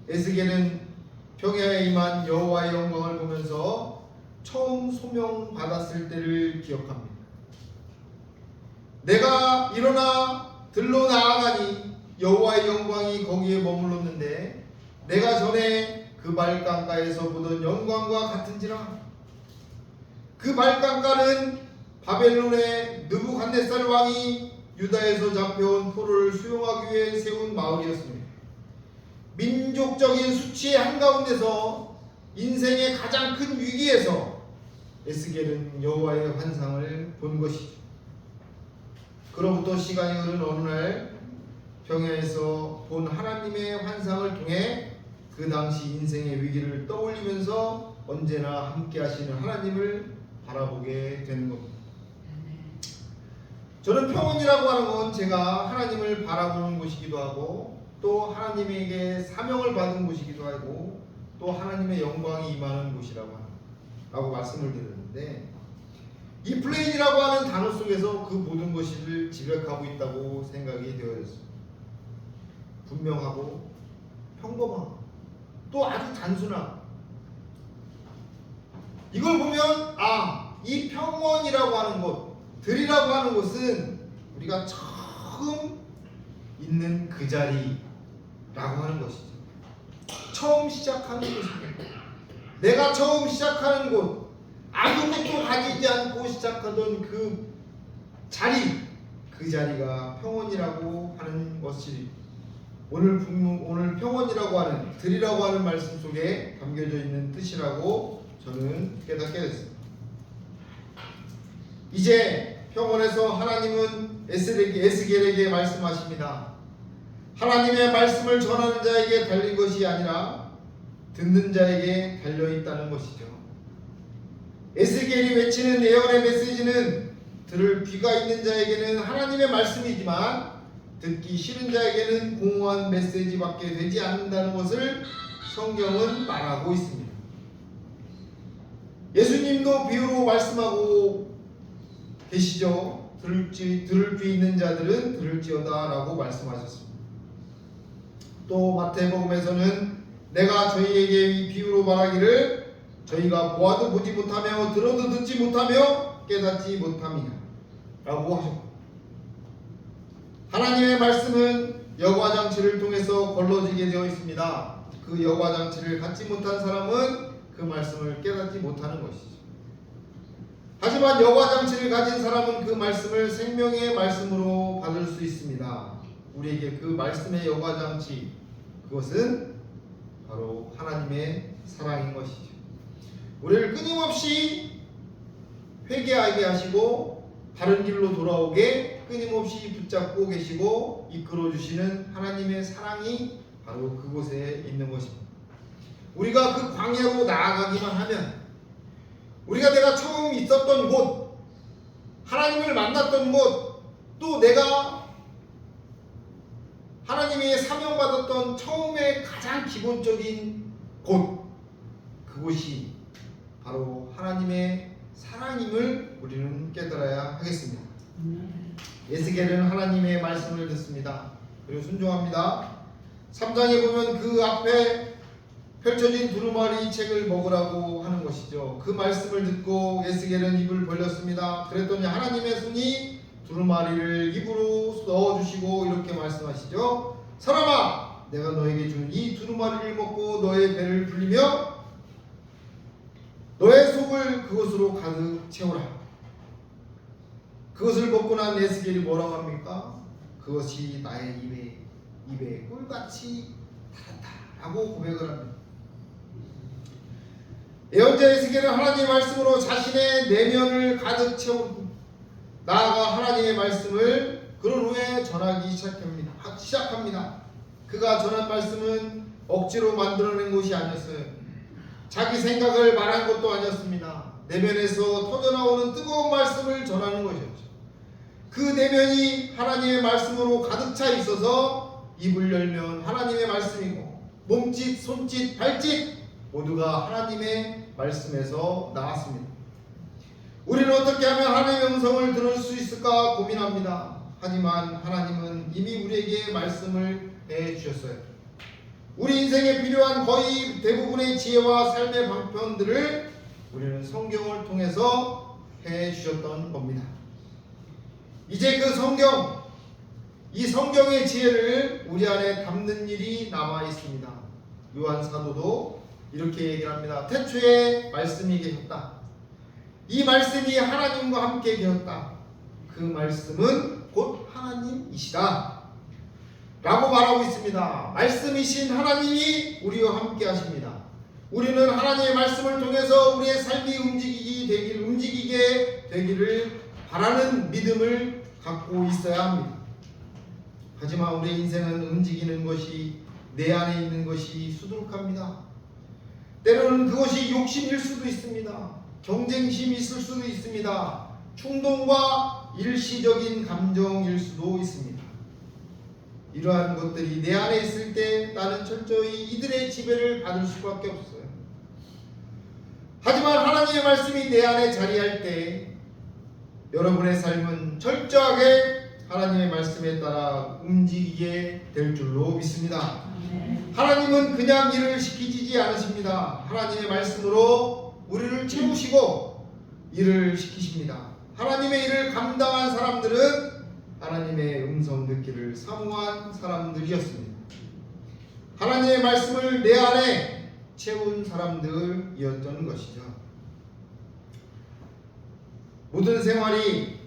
에스겔은 평야에 임한 여호와의 영광을 보면서 처음 소명받았을 때를 기억합니다. 내가 일어나 들로 나아가니 여호와의 영광이 거기에 머물렀는데 내가 전에 그 발강가에서 보던 영광과 같은지라. 그 발강가는 바벨론의 느부갓네살 왕이 유다에서 잡혀온 포로를 수용하기 위해 세운 마을이었습니다. 민족적인 수치의 한가운데서 인생의 가장 큰 위기에서 에스겔은 여호와의 환상을 본 것이죠. 그로부터 시간이 흐른 어느 날 평야에서 본 하나님의 환상을 통해 그 당시 인생의 위기를 떠올리면서 언제나 함께 하시는 하나님을 바라보게 되는 겁니다. 저는 평온이라고 하는 건 제가 하나님을 바라보는 곳이기도 하고 또 하나님에게 사명을 받은 곳이기도 하고 또 하나님의 영광이 임하는 곳이라고 말씀을 드렸는데, 이 플레인이라고 하는 단어 속에서 그 모든 것을 지백하고 있다고 생각이 되어졌습니다. 분명하고 평범하고 또 아주 단순하고, 이걸 보면 이 평원이라고 하는 것, 들이라고 하는 것은 우리가 처음 있는 그 자리라고 하는 것이죠. 처음 시작하는 곳입니다. 내가 처음 시작하는 곳, 아무것도 가지지 않고 시작하던 그 자리, 그 자리가 평원이라고 하는 것이 오늘 평원이라고 하는, 들이라고 하는 말씀 속에 담겨져 있는 뜻이라고 저는 깨닫게 됐습니다. 이제 평원에서 하나님은 에스겔에게 말씀하십니다. 하나님의 말씀을 전하는 자에게 달린 것이 아니라 듣는 자에게 달려있다는 것이죠. 에스겔이 외치는 예언의 메시지는 들을 귀가 있는 자에게는 하나님의 말씀이지만 듣기 싫은 자에게는 공허한 메시지밖에 되지 않는다는 것을 성경은 말하고 있습니다. 예수님도 비유로 말씀하고 계시죠. 들을 귀 있는 자들은 들을지어다 라고 말씀하셨습니다. 또 마태복음에서는 내가 저희에게 이 비유로 말하기를 저희가 보아도 보지 못하며 들어도 듣지 못하며 깨닫지 못함이냐 라고 하셨고, 하나님의 말씀은 여과장치를 통해서 걸러지게 되어 있습니다. 그 여과장치를 갖지 못한 사람은 그 말씀을 깨닫지 못하는 것이죠. 하지만 여과장치를 가진 사람은 그 말씀을 생명의 말씀으로 받을 수 있습니다. 우리에게 그 말씀의 여과장치, 그것은 바로 하나님의 사랑인 것이죠. 우리를 끊임없이 회개하게 하시고 바른 길로 돌아오게 끊임없이 붙잡고 계시고 이끌어 주시는 하나님의 사랑이 바로 그곳에 있는 것입니다. 우리가 그 광야로 나아가기만 하면, 우리가 내가 처음 있었던 곳, 하나님을 만났던 곳, 또 내가 하나님의 사명받았던 처음의 가장 기본적인 곳, 그곳이 바로 하나님의 사랑임을 우리는 깨달아야 하겠습니다. 에스겔은 하나님의 말씀을 듣습니다. 그리고 순종합니다. 3장에 보면 그 앞에 펼쳐진 두루마리 책을 먹으라고 하는 것이죠. 그 말씀을 듣고 에스겔은 입을 벌렸습니다. 그랬더니 하나님의 손이 두루마리를 입으로 넣어주시고 이렇게 말씀하시죠. 사람아, 내가 너에게 준 이 두루마리를 먹고 너의 배를 불리며 너의 속을 그것으로 가득 채우라. 그것을 먹고 난 에스겔이 뭐라고 합니까? 그것이 나의 입에 꿀같이 달았다라고 고백을 합니다. 예언자 에스겔은 하나님의 말씀으로 자신의 내면을 가득 채우고 나아가 하나님의 말씀을 그런 후에 전하기 시작합니다. 그가 전한 말씀은 억지로 만들어낸 것이 아니었어요. 자기 생각을 말한 것도 아니었습니다. 내면에서 터져나오는 뜨거운 말씀을 전하는 것이었죠. 그 내면이 하나님의 말씀으로 가득 차 있어서 입을 열면 하나님의 말씀이고 몸짓, 손짓, 발짓 모두가 하나님의 말씀에서 나왔습니다. 우리는 어떻게 하면 하나님의 음성을 들을 수 있을까 고민합니다. 하지만 하나님은 이미 우리에게 말씀을 해주셨어요. 우리 인생에 필요한 거의 대부분의 지혜와 삶의 방편들을 우리는 성경을 통해서 해주셨던 겁니다. 이제 그 성경, 이 성경의 지혜를 우리 안에 담는 일이 남아 있습니다. 요한 사도도 이렇게 얘기를 합니다. 태초에 말씀이 계셨다. 이 말씀이 하나님과 함께 계셨다. 그 말씀은 곧 하나님이시다. 라고 말하고 있습니다. 말씀이신 하나님이 우리와 함께 하십니다. 우리는 하나님의 말씀을 통해서 우리의 삶이 움직이게 되기를 바라는 믿음을 갖고 있어야 합니다. 하지만 우리의 인생은 움직이는 것이 내 안에 있는 것이 수두룩합니다. 때로는 그것이 욕심일 수도 있습니다. 경쟁심이 있을 수도 있습니다. 충동과 일시적인 감정일 수도 있습니다. 이러한 것들이 내 안에 있을 때 나는 철저히 이들의 지배를 받을 수밖에 없어요. 하지만 하나님의 말씀이 내 안에 자리할 때 여러분의 삶은 철저하게 하나님의 말씀에 따라 움직이게 될 줄로 믿습니다. 하나님은 그냥 일을 시키지 않으십니다. 하나님의 말씀으로 우리를 채우시고 일을 시키십니다. 하나님의 일을 감당한 사람들은 하나님의 음성 듣기를 사모한 사람들이었습니다. 하나님의 말씀을 내 안에 채운 사람들이었던 것이죠. 모든 생활이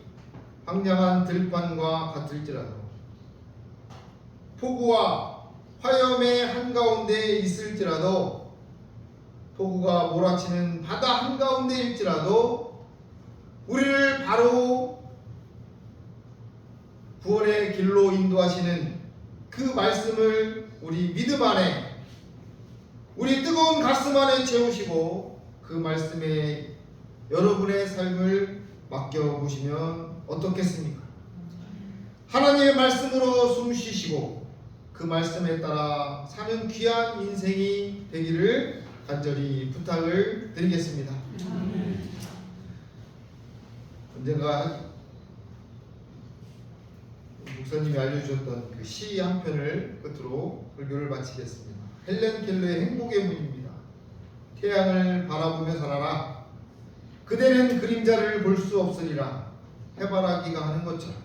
황량한 들판과 같을지라도 폭우와 화염의 한가운데 있을지라도 폭우가 몰아치는 바다 한가운데일지라도 우리를 바로 구원의 길로 인도하시는 그 말씀을 우리 믿음 안에 우리 뜨거운 가슴 안에 채우시고 그 말씀에 여러분의 삶을 맡겨보시면 어떻겠습니까? 하나님의 말씀으로 숨 쉬시고 그 말씀에 따라 사는 귀한 인생이 되기를 간절히 부탁을 드리겠습니다. 언젠가 목사님이 알려주셨던 그 시 한 편을 끝으로 설교를 마치겠습니다. 헬렌 켈러의 행복의 문입니다. 태양을 바라보며 살아라. 그대는 그림자를 볼 수 없으리라. 해바라기가 하는 것처럼.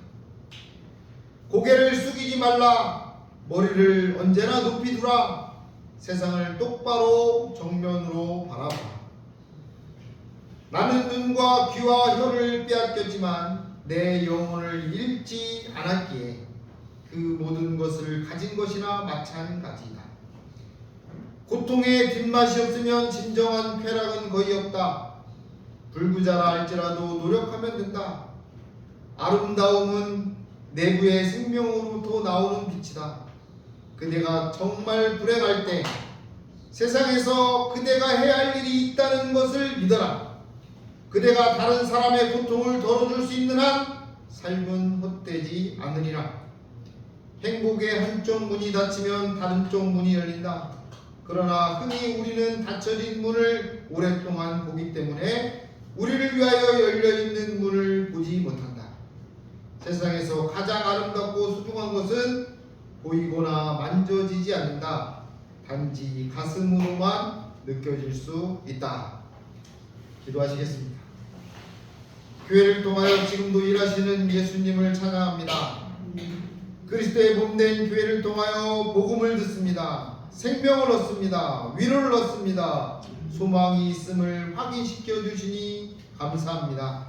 고개를 숙이지 말라. 머리를 언제나 높이 두라. 세상을 똑바로 정면으로 바라봐. 나는 눈과 귀와 혀를 빼앗겼지만 내 영혼을 잃지 않았기에 그 모든 것을 가진 것이나 마찬가지다. 고통의 뒷맛이 없으면 진정한 쾌락은 거의 없다. 불구자라 할지라도 노력하면 된다. 아름다움은 내부의 생명으로부터 나오는 빛이다. 그대가 정말 불행할 때 세상에서 그대가 해야 할 일이 있다는 것을 믿어라. 그대가 다른 사람의 고통을 덜어줄 수 있는 한 삶은 헛되지 않으리라. 행복의 한쪽 문이 닫히면 다른 쪽 문이 열린다. 그러나 흔히 우리는 닫혀진 문을 오랫동안 보기 때문에 우리를 위하여 열려있는 문을 보지 못한다. 세상에서 가장 아름답고 소중한 것은 보이거나 만져지지 않는다. 단지 가슴으로만 느껴질 수 있다. 기도하시겠습니다. 교회를 통하여 지금도 일하시는 예수님을 찬양합니다. 그리스도의 몸된 교회를 통하여 복음을 듣습니다. 생명을 얻습니다. 위로를 얻습니다. 소망이 있음을 확인시켜 주시니 감사합니다.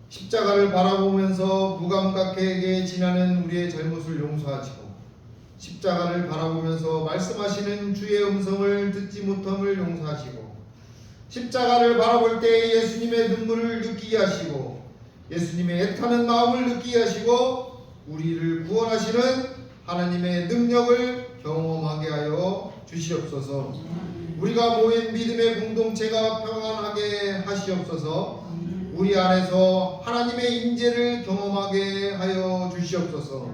십자가를 바라보면서 무감각하게 지나는 우리의 잘못을 용서하시고 십자가를 바라보면서 말씀하시는 주의 음성을 듣지 못함을 용서하시고 십자가를 바라볼 때 예수님의 눈물을 느끼게 하시고 예수님의 애타는 마음을 느끼게 하시고 우리를 구원하시는 하나님의 능력을 경험하게 하여 주시옵소서. 우리가 모인 믿음의 공동체가 평안하게 하시옵소서. 우리 안에서 하나님의 임재를 경험하게 하여 주시옵소서.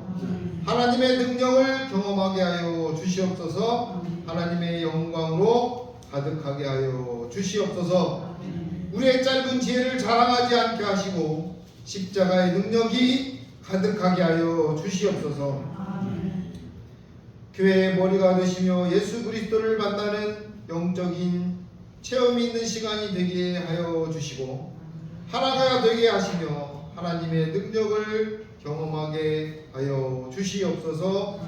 하나님의 능력을 경험하게 하여 주시옵소서. 하나님의 영광으로 가득하게 하여 주시옵소서. 우리의 짧은 지혜를 자랑하지 않게 하시고 십자가의 능력이 가득하게 하여 주시옵소서. 교회의 머리가 되시며 예수 그리스도를 만나는 영적인 체험이 있는 시간이 되게 하여 주시고 하나가 되게 하시며 하나님의 능력을 경험하게 하여 주시옵소서.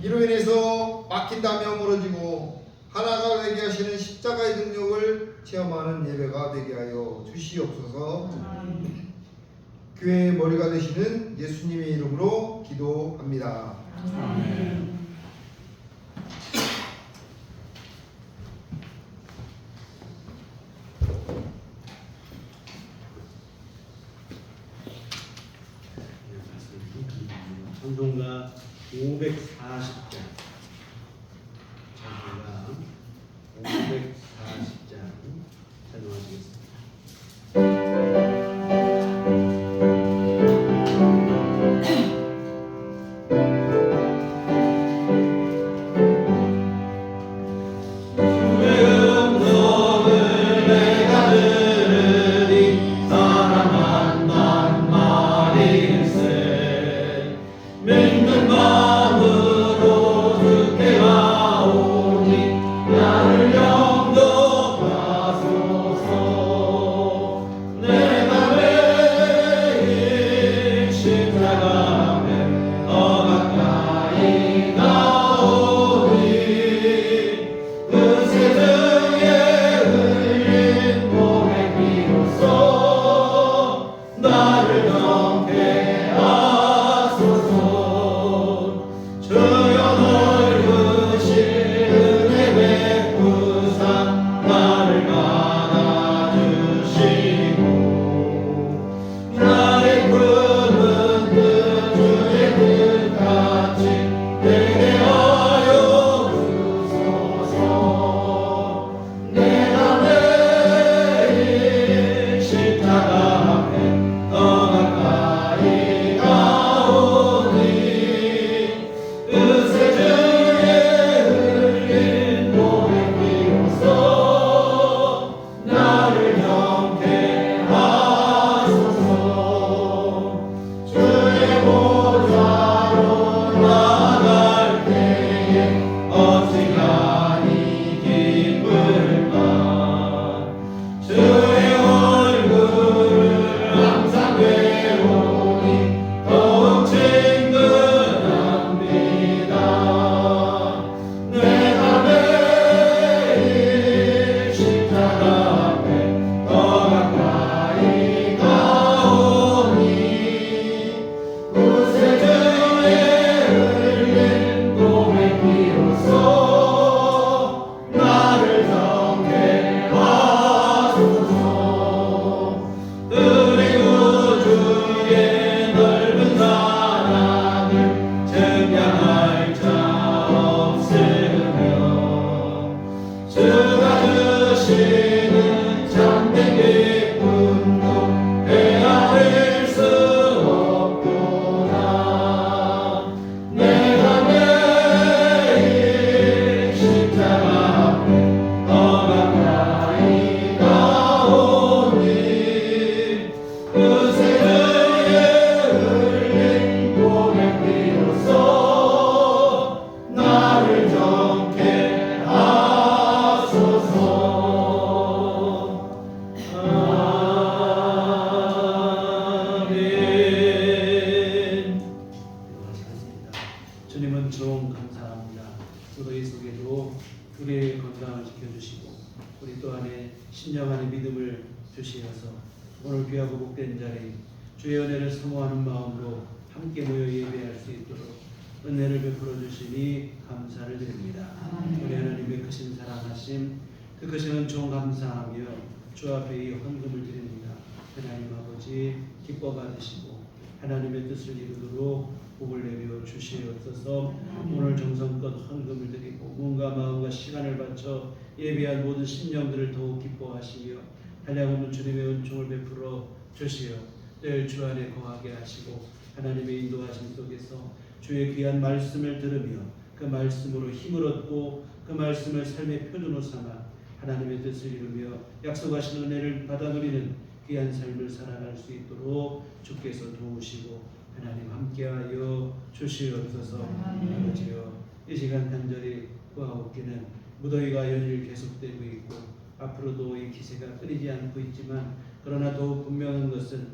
이로 인해서 막힌다며 멀어지고 하나가 되게 하시는 십자가의 능력을 체험하는 예배가 되게 하여 주시옵소서. 교회의 머리가 되시는 예수님의 이름으로 기도합니다. 아멘. 찬송가 540장. 찬송가 540장 찬송하시겠습니다. 신령한 믿음을 주시어서 오늘 귀하고 복된 자리 주의 은혜를 사모하는 마음으로 함께 모여 예배할 수 있도록 은혜를 베풀어 주시니 감사를 드립니다. 우리 하나님의 크신 사랑하심 그 크신 은총 감사하며 주 앞에 이 헌금을 드립니다. 하나님 아버지 기뻐 받으시고 하나님의 뜻을 이루도록 복을 내려 주시옵소서. 오늘 정성껏 헌금을 드리고 몸과 마음과 시간을 바쳐 예배한 모든 심령들을 더욱 기뻐하시며 한량없는 주님의 은총을 베풀어 주시어 늘 주 안에 거하게 하시고 하나님의 인도하심 속에서 주의 귀한 말씀을 들으며 그 말씀으로 힘을 얻고 그 말씀을 삶의 표준으로 삼아 하나님의 뜻을 이루며 약속하신 은혜를 받아 누리는 귀한 삶을 살아갈 수 있도록 주께서 도우시고 하나님 함께하여 주시옵소서. 아버지여 이 시간 간절히 구하옵기는 무더위가 연일 계속되고 있고 앞으로도 이 기세가 끊이지 않고 있지만 그러나 더욱 분명한 것은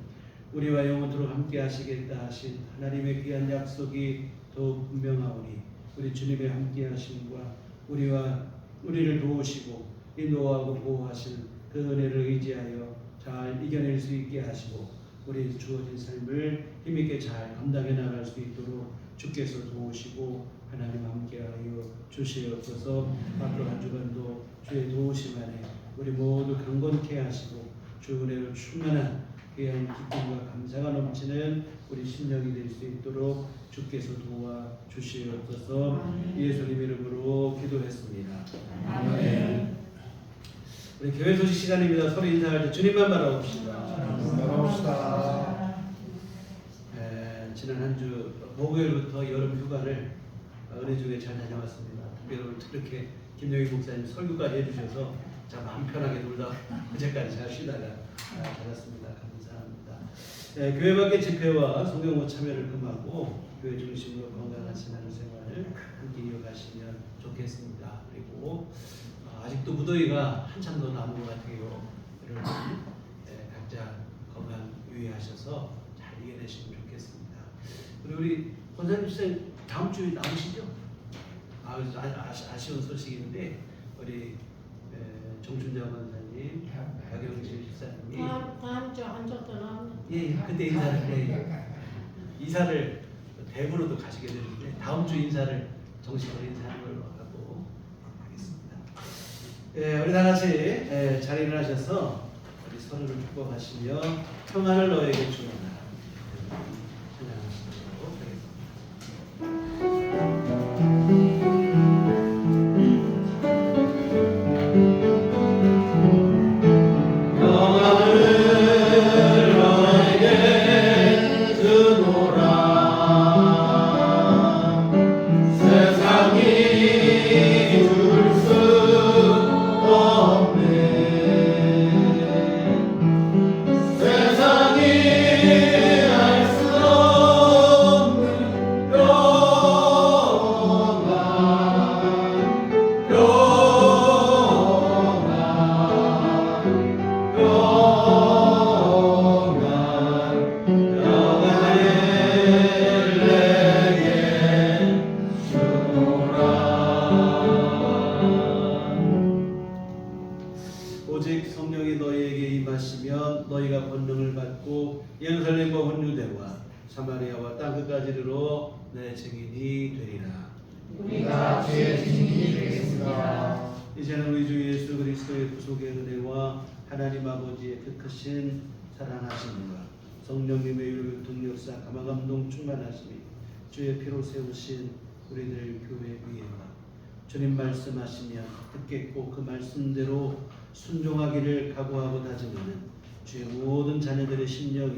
우리와 영원토록 함께 하시겠다 하신 하나님의 귀한 약속이 더욱 분명하오니 우리 주님의 함께 하심과 우리를 도우시고 인도하고 보호하시는 그 은혜를 의지하여 잘 이겨낼 수 있게 하시고 우리 주어진 삶을 힘있게 잘 감당해 나갈 수 있도록 주께서 도우시고 하나님 함께하여 주시옵소서. 앞으로 한 주간도 주의 도우심 안에 우리 모두 강건케 하시고 주 은혜로 충만한 귀한 기쁨과 감사가 넘치는 우리 심령이 될 수 있도록 주께서 도와 주시옵소서. 예수님 이름으로 기도했습니다. 아멘. 우리 교회 소식 시간입니다. 서로 인사할 때 주님만 바라봅시다. 나가봅시다. 지난 한 주 목요일부터 여름 휴가를 은혜 중에 잘 다녀왔습니다. 특별히 이렇게 김영희 목사님 설교까지 해주셔서 참 마음 편하게 놀다 어제까지 잘 쉬다가 잘했습니다. 감사합니다. 교회 밖의 집회와 성경모 참여를 금하고 교회 중심으로 건강한 신앙생활을 함께 이어가시면 좋겠습니다. 그리고 아직도 무더위가 한참 더 남은 것 같아요. 여러분 각자 건강 유의하셔서 잘 이겨내시면 좋겠습니다. 그리고 우리 권사님 선생님 다음 주에 나오시죠? 아쉬운 소식인데 우리 정춘자 권사님, 박영실 집사님이 다음 주 한 주 더 나오면 그때 이사를 대구로도 가시게 되는데 다음 주 인사를 정식으로 인사하는 걸로 하고 하겠습니다. 우리 다 같이 잘 일어나셔서 우리 서로를 축복하시며 평안을 너에게 주옵나이다. 오직 성령이 너희에게 임하시면 너희가 권능을 받고 예루살렘과 혼유대와 사마리아와 땅끝까지 이르러 내 증인이 되리라. 우리가 주의 증인이 되겠습니다. 이제는 우리 주 예수 그리스도의 구속의 은혜와 하나님 아버지의 그 크신 사랑하심과 성령님의 율 능력사 감화감동 충만하심이 주의 피로 세우신 우리들 교회 위에와 주님 말씀하시면 듣겠고 그 말씀대로 순종하기를 각오하고 다짐하는 주의 모든 자녀들의 심령에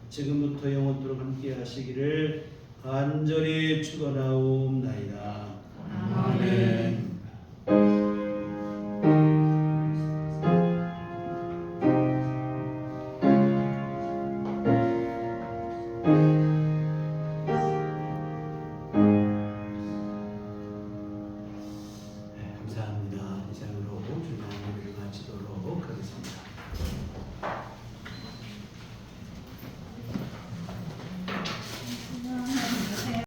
지금부터 영원토록 함께 하시기를 간절히 축원하옵나이다. 아멘.